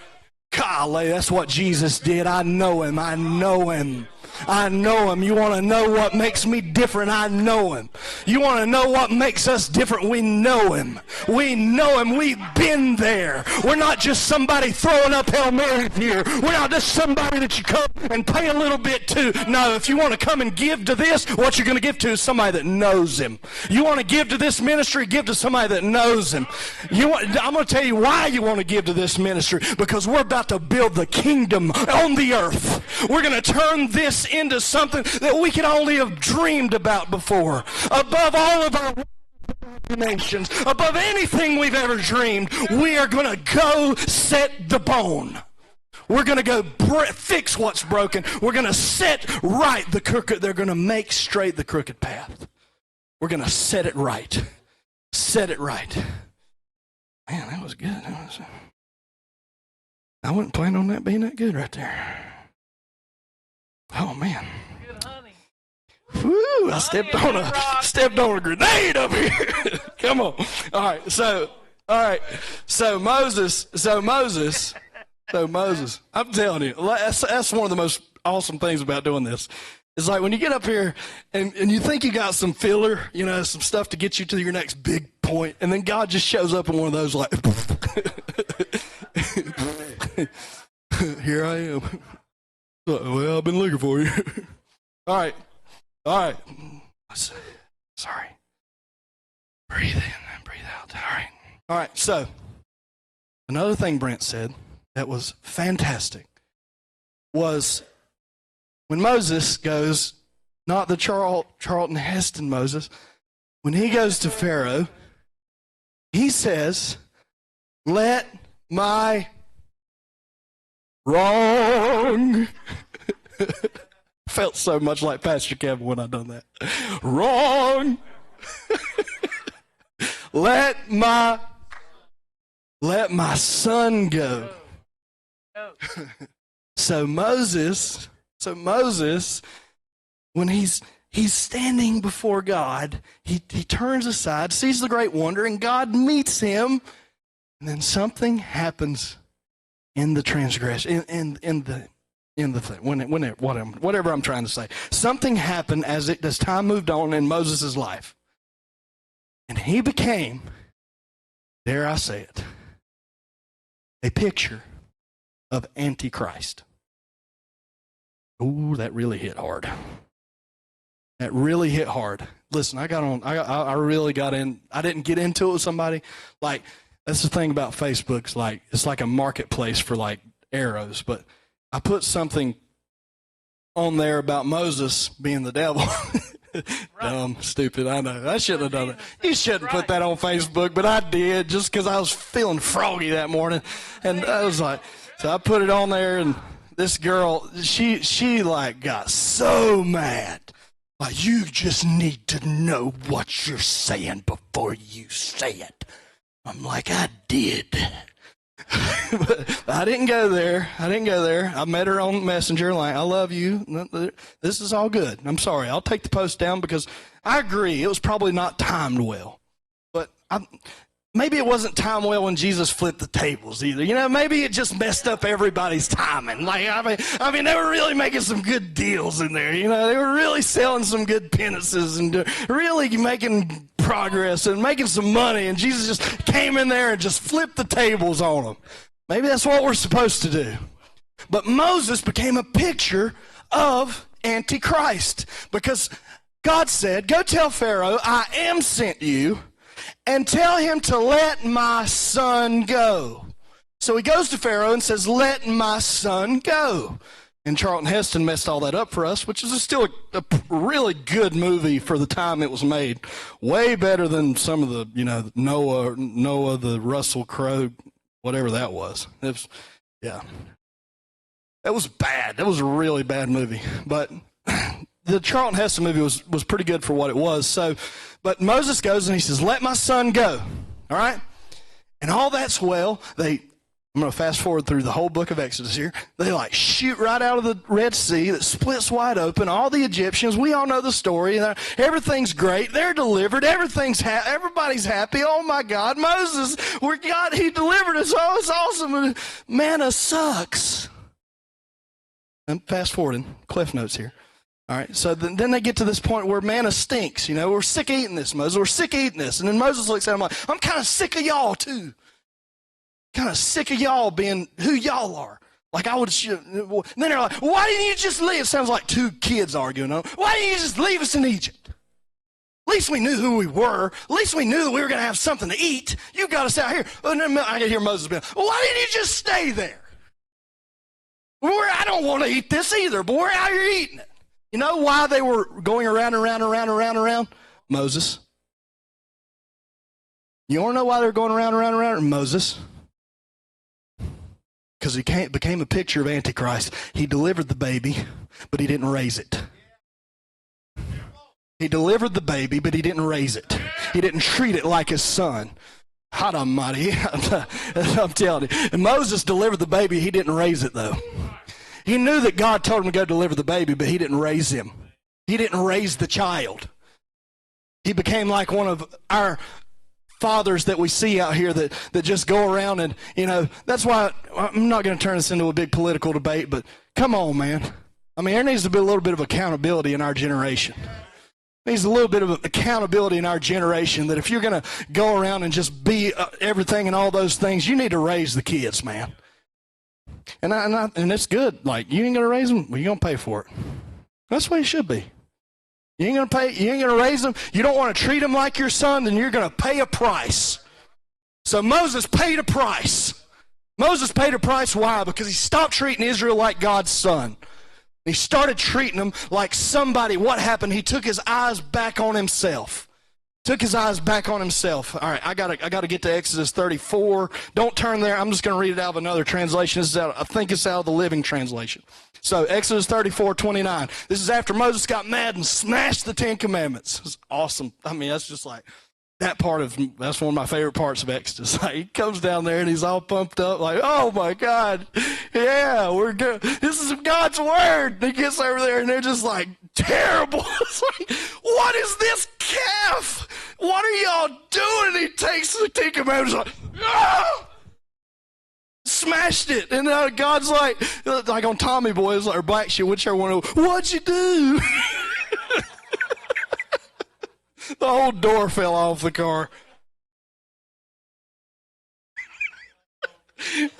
Golly, that's what Jesus did. I know him. I know him. I know him. You want to know what makes me different? I know him. You want to know what makes us different? We know him. We know him. We've been there. We're not just somebody throwing up Hail Marys here. We're not just somebody that you come and pay a little bit to. No, if you want to come and give to this, what you're going to give to is somebody that knows him. You want to give to this ministry, give to somebody that knows him. I'm going to tell you why you want to give to this ministry, because we're about to build the kingdom on the earth. We're going to turn this into something that we can only have dreamed about before. Above all of our imaginations, above anything we've ever dreamed, we are going to go set the bone. We're going to go fix what's broken. We're going to set right the crooked. They're going to make straight the crooked path. We're going to set it right. Set it right. Man, that was good. I wasn't planning on that being that good right there. Oh man! Good honey. Woo! I stepped on a grenade up here. Come on! All right. So Moses. I'm telling you, that's one of the most awesome things about doing this. It's like when you get up here and you think you got some filler, some stuff to get you to your next big point, and then God just shows up in one of those like, here I am. Well, I've been looking for you. All right. Sorry. Breathe in and breathe out. All right. So, another thing Brent said that was fantastic. was when Moses goes, not the Charlton Heston Moses, when he goes to Pharaoh, he says, let my wrong. Felt so much like Pastor Kevin when I done that. Wrong. Let my son go. So Moses, when he's standing before God, he turns aside, sees the great wonder, and God meets him, and then something happens in the transgression, in the thing, whatever I'm trying to say. Something happened as time moved on in Moses' life. And he became, dare I say it, a picture of Antichrist. Ooh, that really hit hard. That really hit hard. Listen, I really got in. I didn't get into it with somebody. Like, that's the thing about Facebook. It's like a marketplace for like arrows. But I put something on there about Moses being the devil. Dumb, stupid, I know. I shouldn't have done it. You shouldn't put that on Facebook, but I did just because I was feeling froggy that morning. And I was like, so I put it on there, and this girl, she like got so mad. Like, you just need to know what you're saying before you say it. I'm like, I did. But I didn't go there. I met her on Messenger, like, I love you. This is all good. I'm sorry. I'll take the post down because I agree. It was probably not timed well. But maybe it wasn't timed well when Jesus flipped the tables either. You know, maybe it just messed up everybody's timing. Like, I mean, they were really making some good deals in there. You know, they were really selling some good penances and really making progress and making some money. And Jesus just came in there and just flipped the tables on them. Maybe that's what we're supposed to do. But Moses became a picture of Antichrist because God said, go tell Pharaoh, I am sent you, and tell him to let my son go. So he goes to Pharaoh and says, let my son go. And Charlton Heston messed all that up for us, which is still a really good movie for the time it was made. Way better than some of the, Noah, the Russell Crowe, whatever that was. Yeah. That was bad. That was a really bad movie. But the Charlton Heston movie was pretty good for what it was. But Moses goes and he says, let my son go. All right? And all that's well. I'm going to fast forward through the whole book of Exodus here. They like shoot right out of the Red Sea that splits wide open. All the Egyptians, we all know the story. Everything's great. They're delivered. Everybody's happy. Oh my God, Moses, he delivered us. Oh, it's awesome. Manna sucks. I'm fast forwarding, Cliff Notes here. All right, so then they get to this point where manna stinks. We're sick of eating this, Moses. We're sick of eating this. And then Moses looks at him like, I'm kind of sick of y'all too. Kind of sick of y'all being who y'all are. Like and then they're like, why didn't you just leave? It sounds like two kids arguing. Why didn't you just leave us in Egypt? At least we knew who we were. At least we knew that we were going to have something to eat. You got us out here. And then I can hear Moses being, well, why didn't you just stay there? I don't want to eat this either, but we're out here eating it. You know why they were going around and around? Moses. You want to know why they're going around and around? Moses. Because he became a picture of Antichrist. He delivered the baby, but he didn't raise it. He delivered the baby, but he didn't raise it. He didn't treat it like his son. Hot almighty. I'm telling you. And Moses delivered the baby. He didn't raise it, though. He knew that God told him to go deliver the baby, but he didn't raise him. He didn't raise the child. He became like one of our fathers that we see out here that just go around and, that's why I'm not going to turn this into a big political debate, but come on, man. I mean, there needs to be a little bit of accountability in our generation. There needs a little bit of accountability in our generation that if you're going to go around and just be everything and all those things, you need to raise the kids, man. And it's good. Like, you ain't going to raise them, well, you're going to pay for it. That's the way it should be. You ain't gonna raise them. You don't want to treat them like your son, then you're gonna pay a price. So Moses paid a price. Moses paid a price. Why? Because he stopped treating Israel like God's son. He started treating them like somebody. What happened? He took his eyes back on himself. Took his eyes back on himself. All right, I gotta get to Exodus 34. Don't turn there. I'm just going to read it out of another translation. I think it's out of the Living Translation. So Exodus 34:29. This is after Moses got mad and smashed the Ten Commandments. It's awesome. I mean, that's just like that's one of my favorite parts of Exodus. Like, he comes down there and he's all pumped up, like, oh my God, yeah, we're good. This is God's word. And he gets over there and they're just like, terrible. It's like, what is this calf? What are y'all doing? And he takes the Ten Commandments, like, ah! Smashed it. And God's like on Tommy Boys or Black Sheep, whichever one. What'd you do? The whole door fell off the car.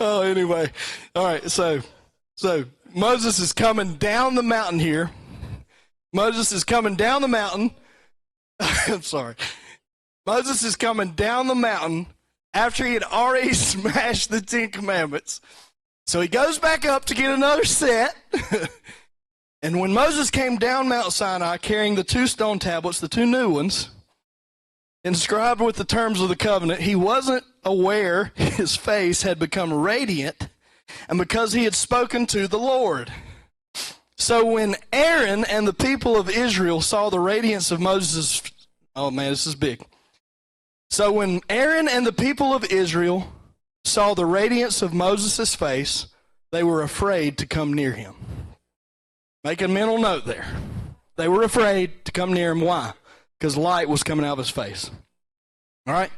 Oh, anyway. All right, so Moses is coming down the mountain here. Moses is coming down the mountain. I'm sorry. Moses is coming down the mountain after he had already smashed the Ten Commandments. So he goes back up to get another set. And when Moses came down Mount Sinai carrying the 2 stone tablets, the 2 new ones, inscribed with the terms of the covenant, he wasn't aware his face had become radiant, and because he had spoken to the Lord. So when Aaron and the people of Israel saw the radiance of Moses, oh man, this is big. So when Aaron and the people of Israel saw the radiance of Moses' face, they were afraid to come near him. Make a mental note there. They were afraid to come near him. Why? Because light was coming out of his face. All right?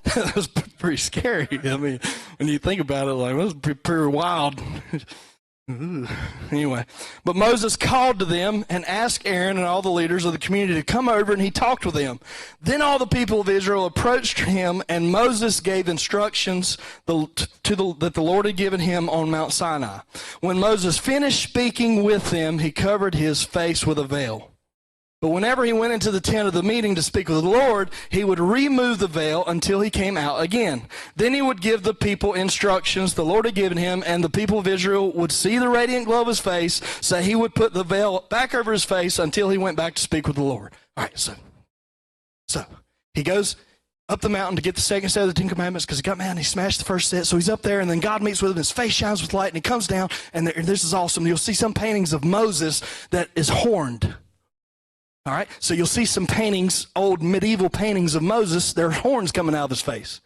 That was pretty scary. I mean, when you think about it, like, that was pretty wild. Anyway, but Moses called to them and asked Aaron and all the leaders of the community to come over, and he talked with them. Then all the people of Israel approached him, and Moses gave instructions that the Lord had given him on Mount Sinai. When Moses finished speaking with them, he covered his face with a veil. But whenever he went into the tent of the meeting to speak with the Lord, he would remove the veil until he came out again. Then he would give the people instructions the Lord had given him, and the people of Israel would see the radiant glow of his face, so he would put the veil back over his face until he went back to speak with the Lord. All right, so he goes up the mountain to get the second set of the Ten Commandments because he got mad and he smashed the first set. So he's up there, and then God meets with him, his face shines with light, and he comes down, and this is awesome. You'll see some paintings of Moses that is horned. All right, so you'll see some paintings, old medieval paintings of Moses. There are horns coming out of his face.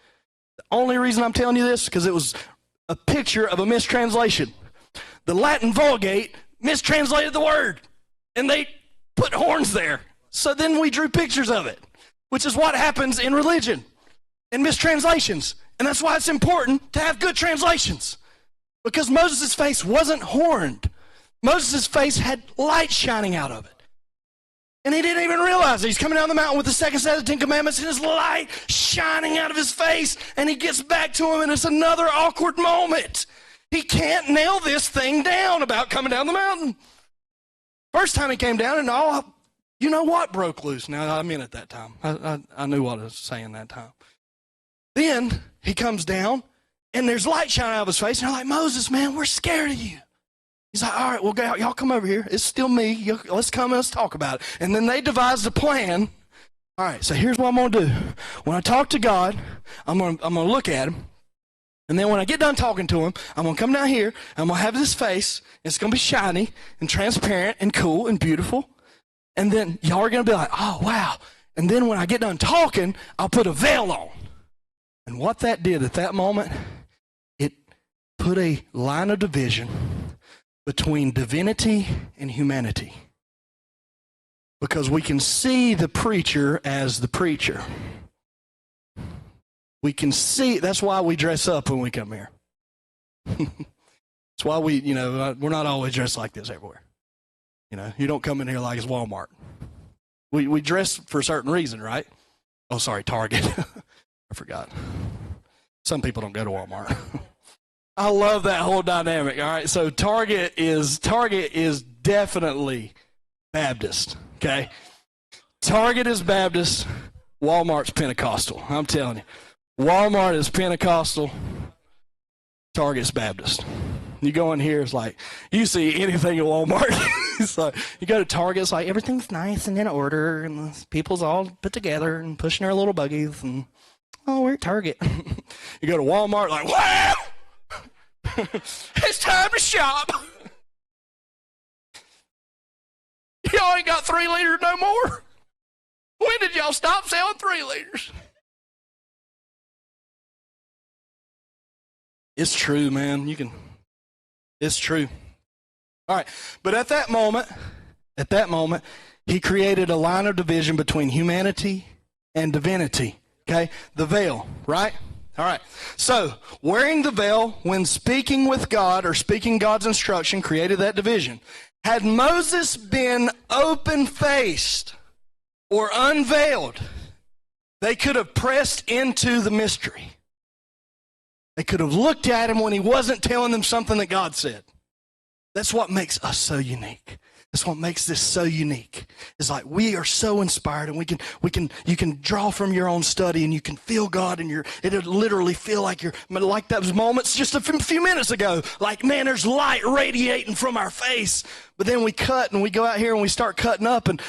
The only reason I'm telling you this is because it was a picture of a mistranslation. The Latin Vulgate mistranslated the word, and they put horns there. So then we drew pictures of it, which is what happens in religion, in mistranslations. And that's why it's important to have good translations, because Moses' face wasn't horned. Moses' face had light shining out of it. And he didn't even realize it. He's coming down the mountain with the second set of the Ten Commandments and his light shining out of his face. And he gets back to him, and it's another awkward moment. He can't nail this thing down about coming down the mountain. First time he came down, and all, you know what, broke loose. Now, I meant it that time. I knew what I was saying that time. Then he comes down, and there's light shining out of his face. And they're like, Moses, man, we're scared of you. He's like, all right, well, y'all come over here. It's still me. Let's come and let's talk about it. And then they devised a plan. All right, so here's what I'm going to do. When I talk to God, I'm going to look at him. And then when I get done talking to him, I'm going to come down here. I'm going to have this face. It's going to be shiny and transparent and cool and beautiful. And then y'all are going to be like, oh, wow. And then when I get done talking, I'll put a veil on. And what that did at that moment, it put a line of division between divinity and humanity. Because we can see the preacher as the preacher. We can see, that's why we dress up when we come here. That's why we're not always dressed like this everywhere. You don't come in here like it's Walmart. We dress for a certain reason, right? Oh, sorry, Target. I forgot. Some people don't go to Walmart. I love that whole dynamic. All right, so Target is definitely Baptist. Okay, Target is Baptist. Walmart's Pentecostal. I'm telling you, Walmart is Pentecostal. Target's Baptist. You go in here, it's like, you see anything at Walmart. It's like, you go to Target, it's like, everything's nice and in order, and the people's all put together and pushing their little buggies, and, oh, we're at Target. You go to Walmart, like, wow! It's time to shop. Y'all ain't got 3 liters no more. When did y'all stop selling 3 liters? It's true, man. It's true. All right. But at that moment, he created a line of division between humanity and divinity. Okay? The veil, right? All right. So, wearing the veil when speaking with God or speaking God's instruction created that division. Had Moses been open-faced or unveiled, they could have pressed into the mystery. They could have looked at him when he wasn't telling them something that God said. That's what makes us so unique. That's what makes this so unique. It's like we are so inspired, and you can draw from your own study, and you can feel God, and it'll literally feel like you're like those moments just a few minutes ago. Like, man, there's light radiating from our face. But then we cut and we go out here and we start cutting up, and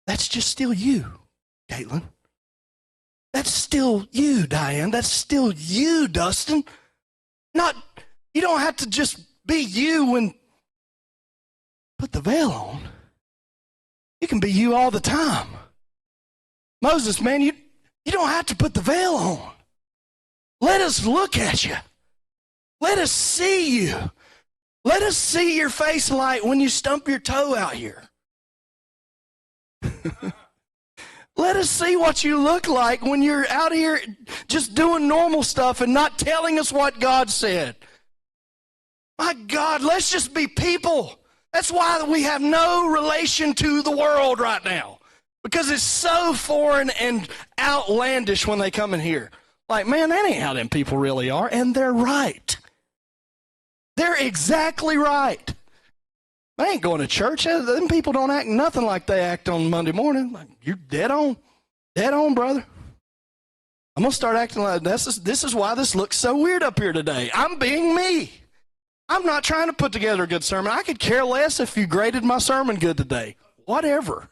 that's just still you, Caitlin. That's still you, Diane. That's still you, Dustin. You don't have to just be you and put the veil on. You can be you all the time. Moses, man, you don't have to put the veil on. Let us look at you. Let us see you. Let us see your face light when you stump your toe out here. Let us see what you look like when you're out here just doing normal stuff and not telling us what God said. My God, let's just be people. That's why we have no relation to the world right now. Because it's so foreign and outlandish when they come in here. Like, man, that ain't how them people really are. And they're right. They're exactly right. I ain't going to church. Them people don't act nothing like they act on Monday morning. Like, you're dead on. Dead on, brother. I'm going to start acting like this is why this looks so weird up here today. I'm being me. I'm not trying to put together a good sermon. I could care less if you graded my sermon good today. Whatever.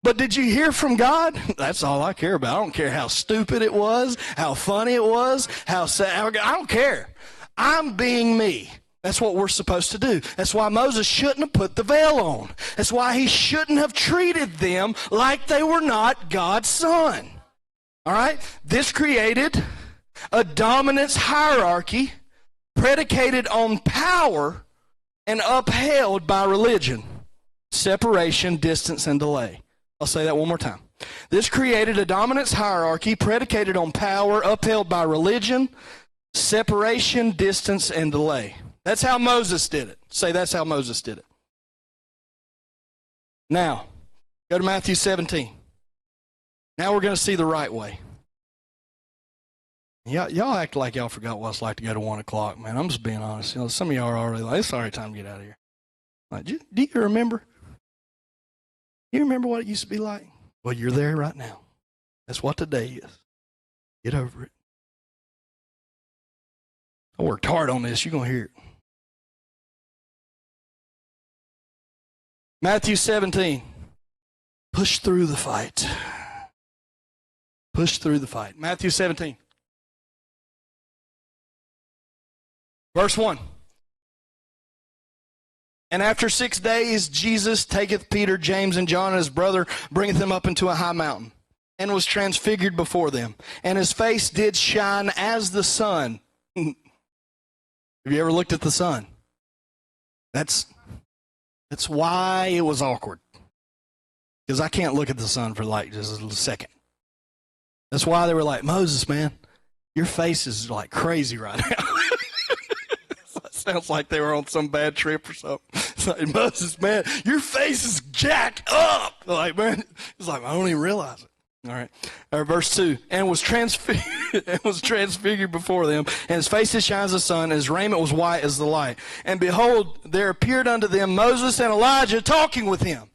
But did you hear from God? That's all I care about. I don't care how stupid it was, how funny it was, how sad. I don't care. I'm being me. That's what we're supposed to do. That's why Moses shouldn't have put the veil on. That's why he shouldn't have treated them like they were not God's son. All right? This created a dominance hierarchy predicated on power and upheld by religion, separation, distance, and delay. I'll say that one more time. This created a dominance hierarchy predicated on power, upheld by religion, separation, distance, and delay. That's how Moses did it. Say, that's how Moses did it. Now, go to Matthew 17. Now we're going to see the right way. Y'all act like y'all forgot what it's like to go to 1 o'clock, man. I'm just being honest. Some of y'all are already like, it's already time to get out of here. Like, do you remember? You remember what it used to be like? Well, you're there right now. That's what today is. Get over it. I worked hard on this. You're going to hear it. Matthew 17. Push through the fight. Push through the fight. Matthew 17. Verse 1. And after 6 days, Jesus taketh Peter, James, and John, and his brother, bringeth them up into a high mountain, and was transfigured before them. And his face did shine as the sun. Have you ever looked at the sun? That's why it was awkward. Because I can't look at the sun for like just a second. That's why they were like, Moses, man, your face is like crazy right now. Sounds like they were on some bad trip or something. It's like, Moses, man, your face is jacked up. Like, man, it's like, I don't even realize it. All right. Verse 2. And was transfigured before them, and his face did shine as the sun, and his raiment was white as the light. And behold, there appeared unto them Moses and Elijah talking with him.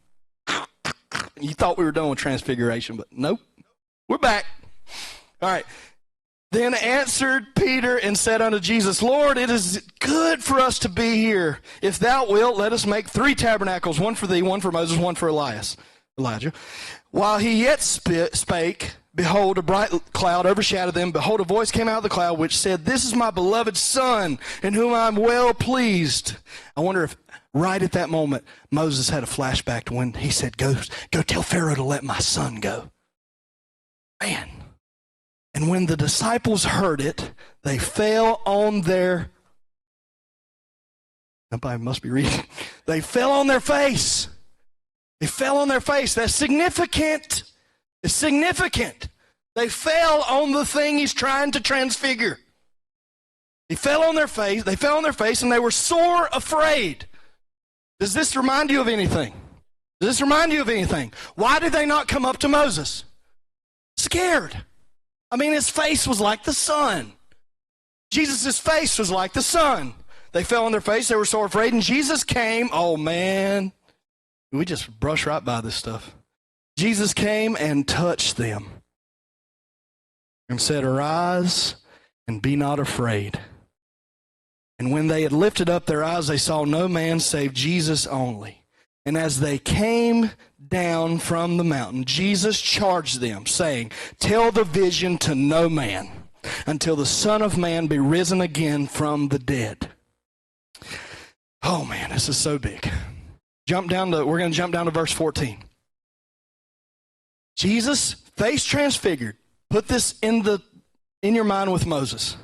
You thought we were done with transfiguration, but nope. We're back. All right. Then answered Peter and said unto Jesus, Lord, it is good for us to be here. If thou wilt, let us make 3 tabernacles, one for thee, one for Moses, one for Elijah. While he yet spake, behold, a bright cloud overshadowed them. Behold, a voice came out of the cloud, which said, This is my beloved Son, in whom I am well pleased. I wonder if right at that moment, Moses had a flashback to when he said, Go tell Pharaoh to let my son go. Man. And when the disciples heard it, they fell on their... Somebody must be reading. They fell on their face. They fell on their face. That's significant. It's significant. They fell on the thing he's trying to transfigure. They fell on their face, and they were sore afraid. Does this remind you of anything? Does this remind you of anything? Why did they not come up to Moses? Scared. I mean, his face was like the sun. Jesus' face was like the sun. They fell on their face, they were sore afraid, and Jesus came. Oh, man. We just brush right by this stuff. Jesus came and touched them and said, Arise and be not afraid. And when they had lifted up their eyes, they saw no man save Jesus only. And as they came down from the mountain, Jesus charged them, saying, Tell the vision to no man until the Son of Man be risen again from the dead. Oh, man, this is so big. We're going to jump down to verse 14. Jesus, face transfigured. Put this in your mind with Moses.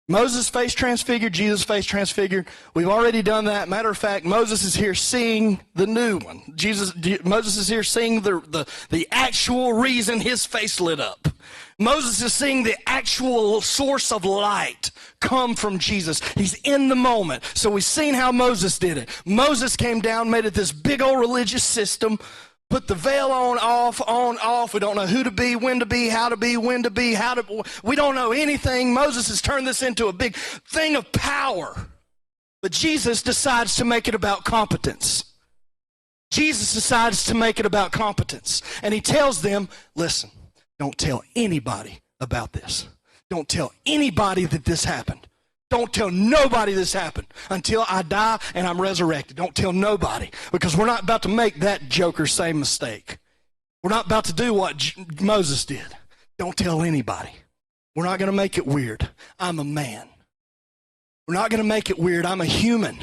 Moses' face transfigured, Jesus' face transfigured. We've already done that. Matter of fact, Moses is here seeing the new one. Moses is here seeing the actual reason his face lit up. Moses is seeing the actual source of light come from Jesus. He's in the moment. So we've seen how Moses did it. Moses came down, made it this big old religious system, put the veil on, off. We don't know who to be, when to be, how to be, when to be, we don't know anything. Moses has turned this into a big thing of power. But Jesus decides to make it about competence. Jesus decides to make it about competence. And he tells them, listen, don't tell anybody about this. Don't tell anybody that this happened. Don't tell nobody this happened until I die and I'm resurrected. Don't tell nobody, because we're not about to make that joker same mistake. We're not about to do what Moses did. Don't tell anybody. We're not going to make it weird. I'm a man. We're not going to make it weird. I'm a human.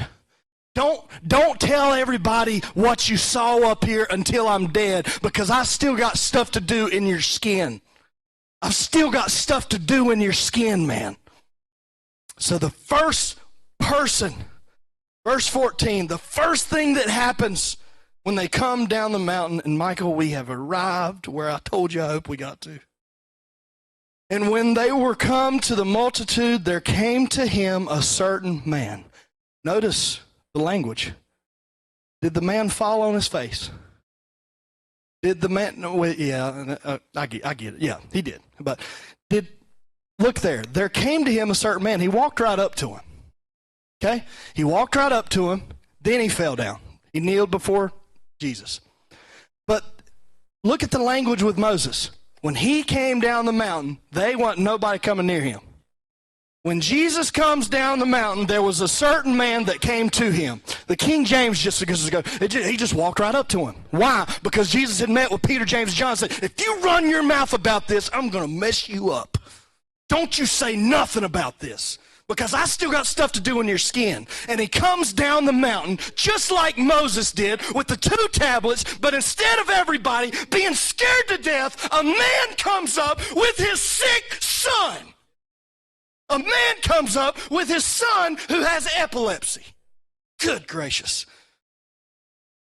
Don't tell everybody what you saw up here until I'm dead, because I still got stuff to do in your skin. I've still got stuff to do in your skin, man. So the first person, verse 14, the first thing that happens when they come down the mountain, and Michael, we have arrived where I told you I hope we got to. And when they were come to the multitude, there came to him a certain man. Notice the language. Did the man fall on his face? Did the man, no, yeah, I get it. Yeah, he did. But look there. There came to him a certain man. He walked right up to him. Okay? He walked right up to him. Then he fell down. He kneeled before Jesus. But look at the language with Moses. When he came down the mountain, they want nobody coming near him. When Jesus comes down the mountain, there was a certain man that came to him. The King James he just walked right up to him. Why? Because Jesus had met with Peter, James, and John and said, if you run your mouth about this, I'm going to mess you up. Don't you say nothing about this, because I still got stuff to do in your skin. And he comes down the mountain just like Moses did with the 2 tablets, but instead of everybody being scared to death, a man comes up with his sick son. A man comes up with his son who has epilepsy. Good gracious.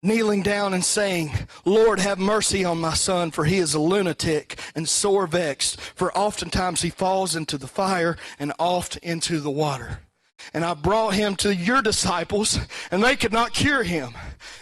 Kneeling down and saying, Lord, have mercy on my son, for he is a lunatic and sore vexed, for oftentimes he falls into the fire and oft into the water. and I brought him to your disciples, and they could not cure him.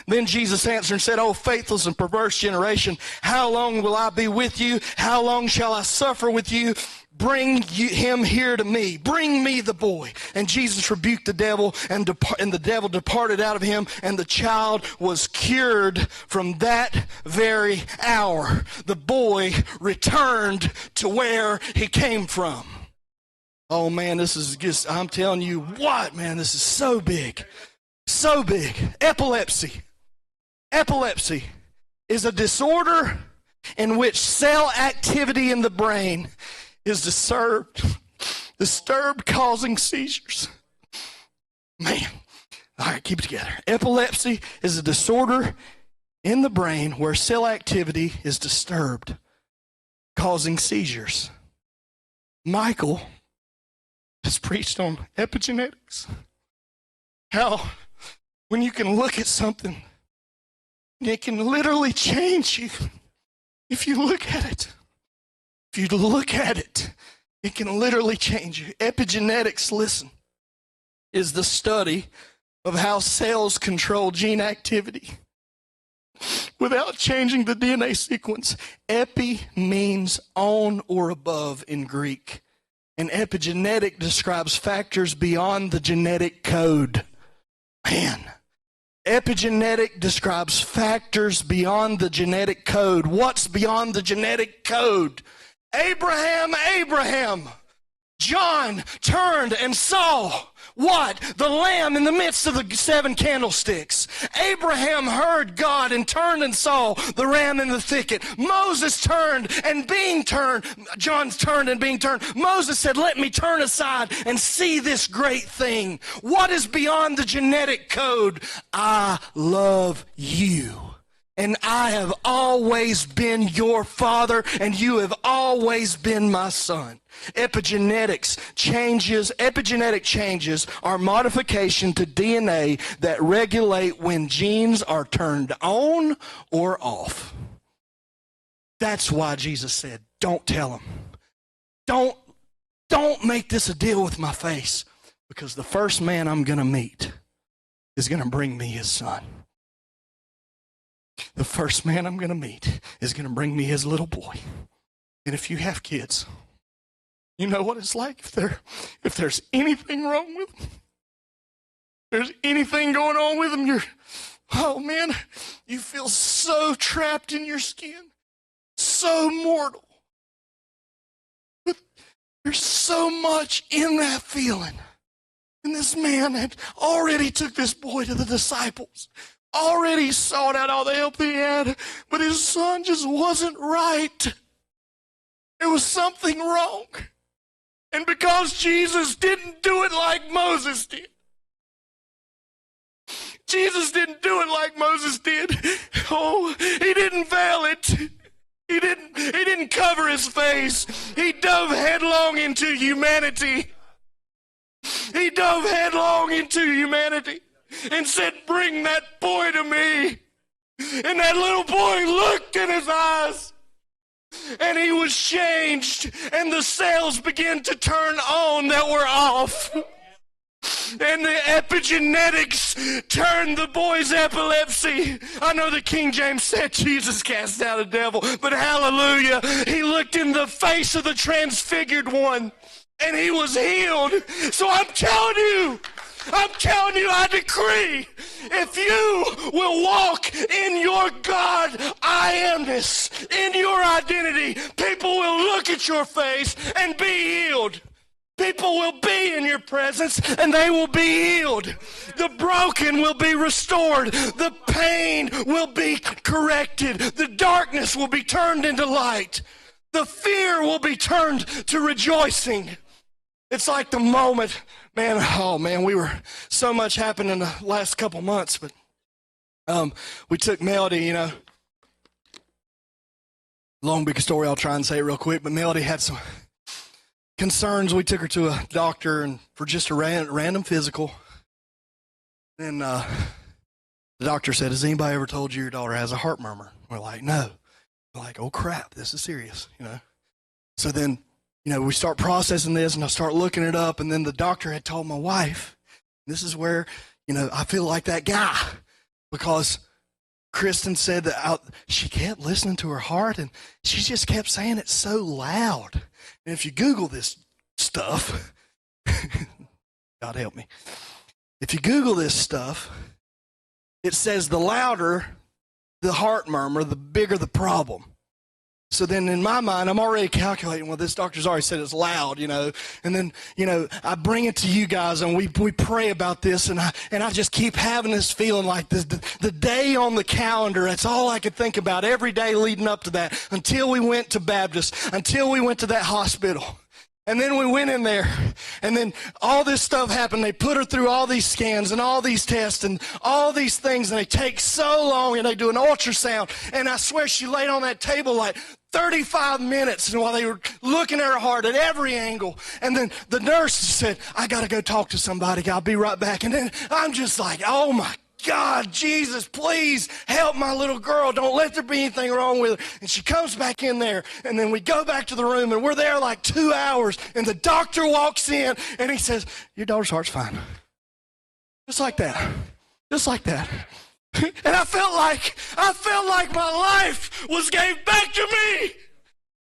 Then Jesus answered and said, O faithless and perverse generation, how long will I be with you? How long shall I suffer with you? Bring him here to me. Bring me the boy. And Jesus rebuked the devil, and the devil departed out of him, and the child was cured from that very hour. The boy returned to where he came from. Oh, man, this is just, I'm telling you what, man, this is so big. So big. Epilepsy. Epilepsy is a disorder in which cell activity in the brain is disturbed, causing seizures. Man. All right, keep it together. Epilepsy is a disorder in the brain where cell activity is disturbed, causing seizures. Michael has preached on epigenetics. How when you can look at something, it can literally change you. If you look at it, it can literally change you. Epigenetics, listen, is the study of how cells control gene activity without changing the DNA sequence. Epi means on or above in Greek. And epigenetic describes factors beyond the genetic code. Man, epigenetic describes factors beyond the genetic code. What's beyond the genetic code? Abraham. John turned and saw what? The lamb in the midst of the 7 candlesticks. Abraham heard God and turned and saw the ram in the thicket. Moses turned and being turned. John turned and being turned. Moses said, let me turn aside and see this great thing. What is beyond the genetic code? I love you. And I have always been your father, and you have always been my son. Epigenetic changes are modification to DNA that regulate when genes are turned on or off. That's why Jesus said, don't tell them. Don't make this a deal with my face, because the first man I'm going to meet is going to bring me his son. The first man I'm going to meet is going to bring me his little boy. And if you have kids, you know what it's like if there's anything wrong with them. If there's anything going on with them, you feel so trapped in your skin, so mortal. But there's so much in that feeling. And this man had already took this boy to the disciples. Already sought out all the help that he had, but his son just wasn't right. There was something wrong. And because Jesus didn't do it like Moses did, Jesus didn't do it like Moses did. Oh, he didn't veil it. He didn't cover his face. He dove headlong into humanity. He dove headlong into humanity and said, bring that boy to me. And that little boy looked in his eyes, and he was changed, and the cells began to turn on that were off. And the epigenetics turned the boy's epilepsy. I know the King James said Jesus cast out a devil, but hallelujah, he looked in the face of the transfigured one, and he was healed. So I'm telling you, I decree, if you will walk in your God I-amness, in your identity, people will look at your face and be healed. People will be in your presence and they will be healed. The broken will be restored. The pain will be corrected. The darkness will be turned into light. The fear will be turned to rejoicing. It's like the moment, so much happened in the last couple months, but we took Melody, long big story, I'll try and say it real quick, but Melody had some concerns. We took her to a doctor and for just a random physical. Then the doctor said, has anybody ever told you your daughter has a heart murmur? We're like, no. We're like, oh crap, this is serious, So then, we start processing this, and I start looking it up, and then the doctor had told my wife, this is where, I feel like that guy, because Kristen said that she kept listening to her heart, and she just kept saying it so loud. And if you Google this stuff, God help me. If you Google this stuff, it says the louder the heart murmur, the bigger the problem. So then in my mind, I'm already calculating, well, this doctor's already said it's loud, and then, I bring it to you guys, and we pray about this, and I just keep having this feeling like the day on the calendar, that's all I could think about every day leading up to that, until we went to Baptist, until we went to that hospital. And then we went in there, and then all this stuff happened. They put her through all these scans and all these tests and all these things, and they take so long, and they do an ultrasound. And I swear she laid on that table like 35 minutes, and while they were looking at her heart at every angle. And then the nurse said, I got to go talk to somebody. I'll be right back. And then I'm just like, oh, my God, Jesus, please help my little girl. Don't let there be anything wrong with her. And she comes back in there, and then we go back to the room, and we're there like 2 hours, and the doctor walks in, and he says, your daughter's heart's fine. Just like that. Just like that. And I felt like my life was gave back to me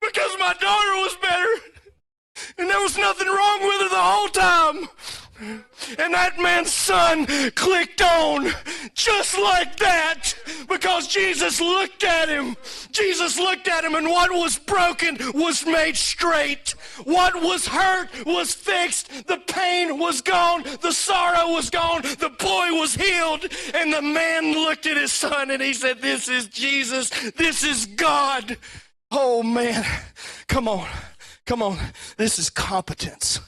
because my daughter was better, and there was nothing wrong with her the whole time. And that man's son clicked on just like that because Jesus looked at him. Jesus looked at him, and what was broken was made straight. What was hurt was fixed. The pain was gone. The sorrow was gone. The boy was healed. And the man looked at his son, and he said, this is Jesus. This is God. Oh, man. Come on. Come on. This is competence.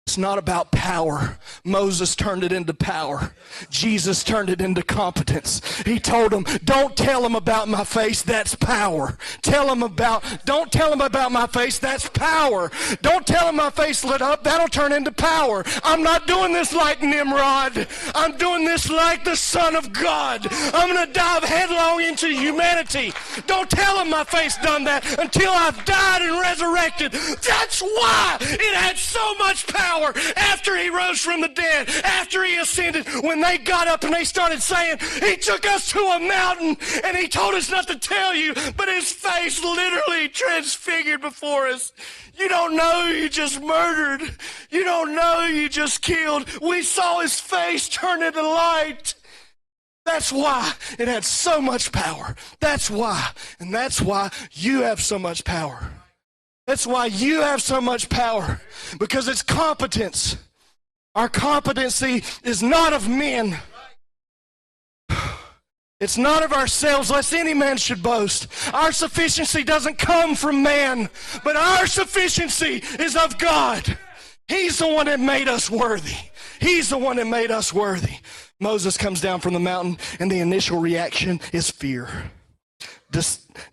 It's not about power. Moses turned it into power. Jesus turned it into competence. He told him, don't tell him about my face, that's power. Don't tell him about my face, that's power. Don't tell him my face lit up, that'll turn into power. I'm not doing this like Nimrod. I'm doing this like the Son of God. I'm going to dive headlong into humanity. Don't tell him my face done that until I've died and resurrected. That's why it had so much power. After he rose from the dead, after he ascended, when they got up and they started saying, he took us to a mountain and he told us not to tell you, but his face literally transfigured before us. You don't know you just murdered. You don't know you just killed. We saw his face turn into light. That's why it had so much power. That's why. And that's why you have so much power. That's why you have so much power, because it's competence. Our competency is not of men. It's not of ourselves, lest any man should boast. Our sufficiency doesn't come from man, but our sufficiency is of God. He's the one that made us worthy. He's the one that made us worthy. Moses comes down from the mountain, and the initial reaction is fear.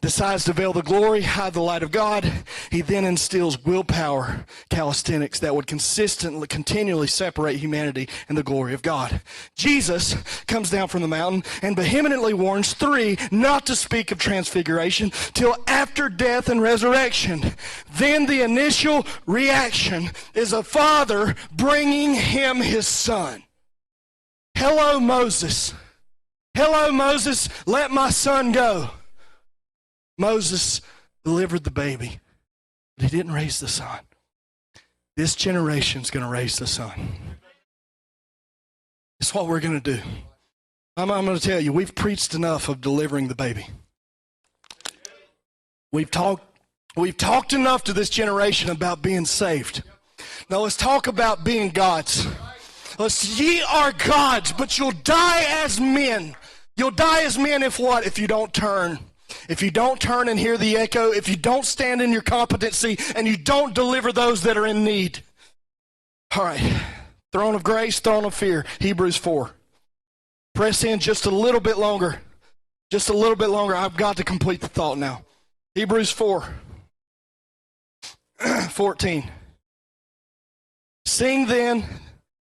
Decides to veil the glory, hide the light of God. He then instills willpower, calisthenics that would continually separate humanity and the glory of God. Jesus comes down from the mountain and vehemently warns not to speak of transfiguration till after death and resurrection. Then the initial reaction is a father bringing him his son. Hello, Moses. Hello, Moses, let my son go. Moses delivered the baby, but he didn't raise the son. This generation's going to raise the son. It's what we're going to do. I'm going to tell you, we've preached enough of delivering the baby. We've talked enough to this generation about being saved. Now let's talk about being God's. Ye are God's, but you'll die as men. You'll die as men if what? If you don't turn. If you don't turn and hear the echo, if you don't stand in your competency, and you don't deliver those that are in need. All right, throne of grace, throne of fear, Hebrews 4. Press in just a little bit longer. Just a little bit longer. I've got to complete the thought now. Hebrews 4, 14. Seeing then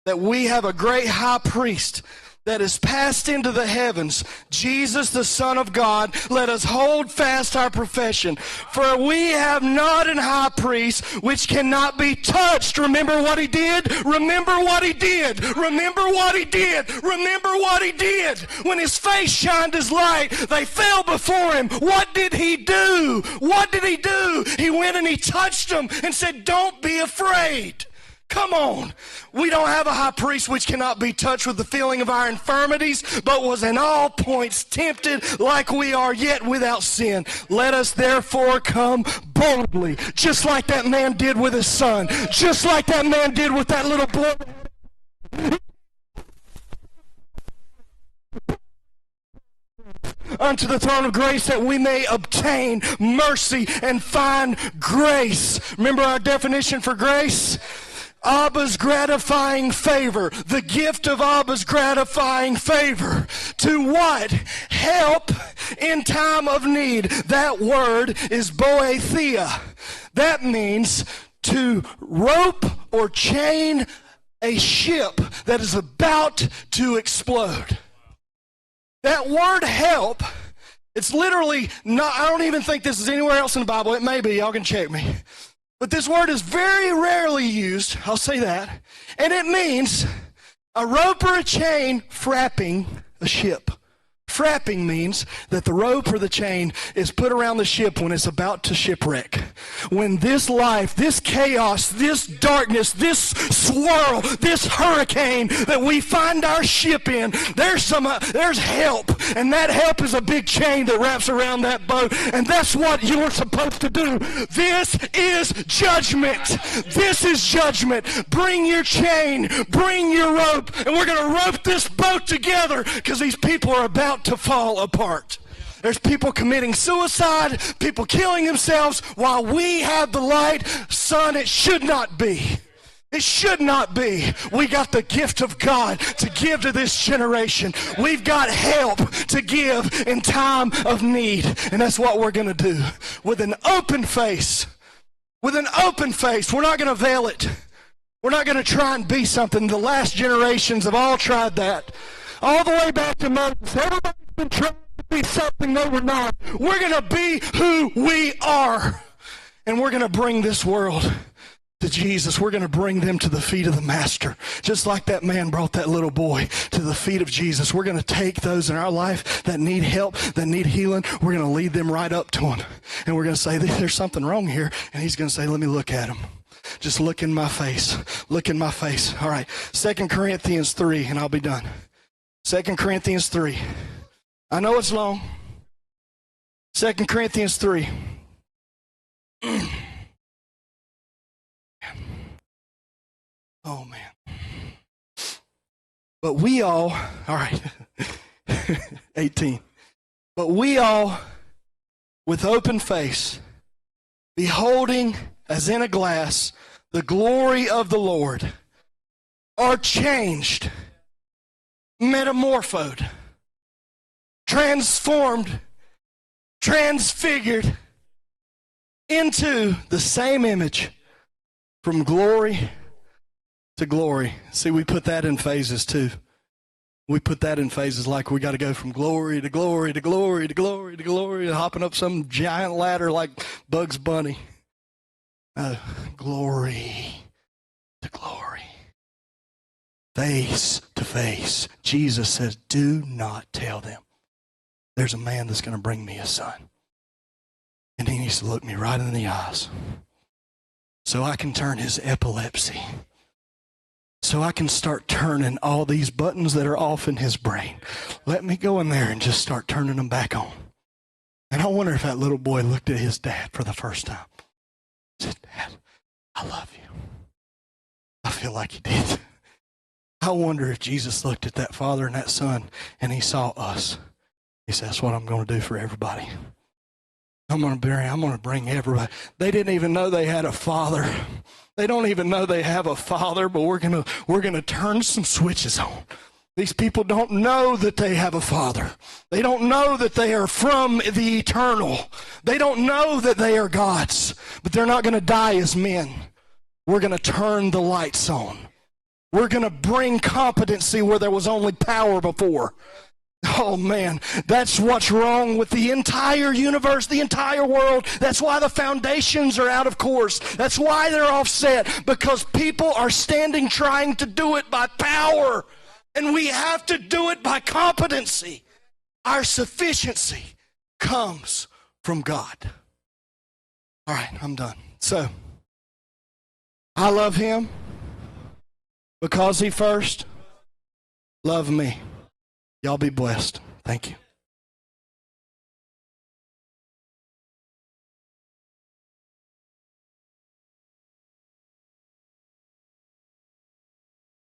that we have a great high priest that is passed into the heavens, Jesus, the Son of God, let us hold fast our profession. For we have not an high priest which cannot be touched. Remember what he did? Remember what he did. Remember what he did. Remember what he did. When his face shined as light, they fell before him. What did he do? What did he do? He went and he touched them and said, don't be afraid. Come on. We don't have a high priest which cannot be touched with the feeling of our infirmities, but was in all points tempted like we are, yet without sin. Let us therefore come boldly, just like that man did with his son, just like that man did with that little boy. Unto the throne of grace that we may obtain mercy and find grace. Remember our definition for grace? Abba's gratifying favor, the gift of Abba's gratifying favor. To what? Help in time of need. That word is boethia. That means to rope or chain a ship that is about to explode. That word help, it's literally not, I don't even think this is anywhere else in the Bible. It may be, y'all can check me. But this word is very rarely used, I'll say that. And it means a rope or a chain frapping a ship. Frapping means that the rope or the chain is put around the ship when it's about to shipwreck. When this life, this chaos, this darkness, this swirl, this hurricane that we find our ship in, there's help. And that help is a big chain that wraps around that boat. And that's what you're supposed to do. This is judgment. This is judgment. Bring your chain, bring your rope, and we're going to rope this boat together because these people are about to fall apart. There's people committing suicide, people killing themselves while we have the light. Son, it should not be. It should not be. We got the gift of God to give to this generation. We've got help to give in time of need. And that's what we're going to do. With an open face. With an open face. We're not going to veil it. We're not going to try and be something. The last generations have all tried that. All the way back to Moses. Everybody's been trying to be something they were not. We're going to be who we are. And we're going to bring this world to Jesus. We're going to bring them to the feet of the Master. Just like that man brought that little boy to the feet of Jesus. We're going to take those in our life that need help, that need healing. We're going to lead them right up to him. And we're going to say, there's something wrong here. And he's going to say, let me look at him. Just look in my face. Look in my face. All right. 2 Corinthians 3, and I'll be done. 2 Corinthians 3. I know it's long. 2 Corinthians 3. Oh, man. But we all right, 18. But we all, with open face, beholding as in a glass the glory of the Lord, are changed, metamorphosed, transformed, transfigured into the same image from glory to glory. See, we put that in phases too. We put that in phases like we got to go from glory to glory to glory to glory to glory, hopping up some giant ladder like Bugs Bunny. Glory to glory. Face to face. Jesus says, do not tell them. There's a man that's going to bring me a son. And he needs to look me right in the eyes so I can turn his epilepsy. So I can start turning all these buttons that are off in his brain. Let me go in there and just start turning them back on. And I wonder if that little boy looked at his dad for the first time. He said, Dad, I love you. I feel like he did. I wonder if Jesus looked at that father and that son and he saw us. He said, that's what I'm going to do for everybody. I'm going to bring everybody. They didn't even know they had a father. They don't even know they have a father, but we're going to turn some switches on. These people don't know that they have a father. They don't know that they are from the eternal. They don't know that they are God's, but they're not going to die as men. We're going to turn the lights on. We're going to bring competency where there was only power before. Oh man, that's what's wrong with the entire universe, the entire world. That's why the foundations are out of course. That's why they're offset, because people are standing trying to do it by power, and we have to do it by competency. Our sufficiency comes from God. All right, I'm done. So, I love him because he first loved me. Y'all be blessed. Thank you.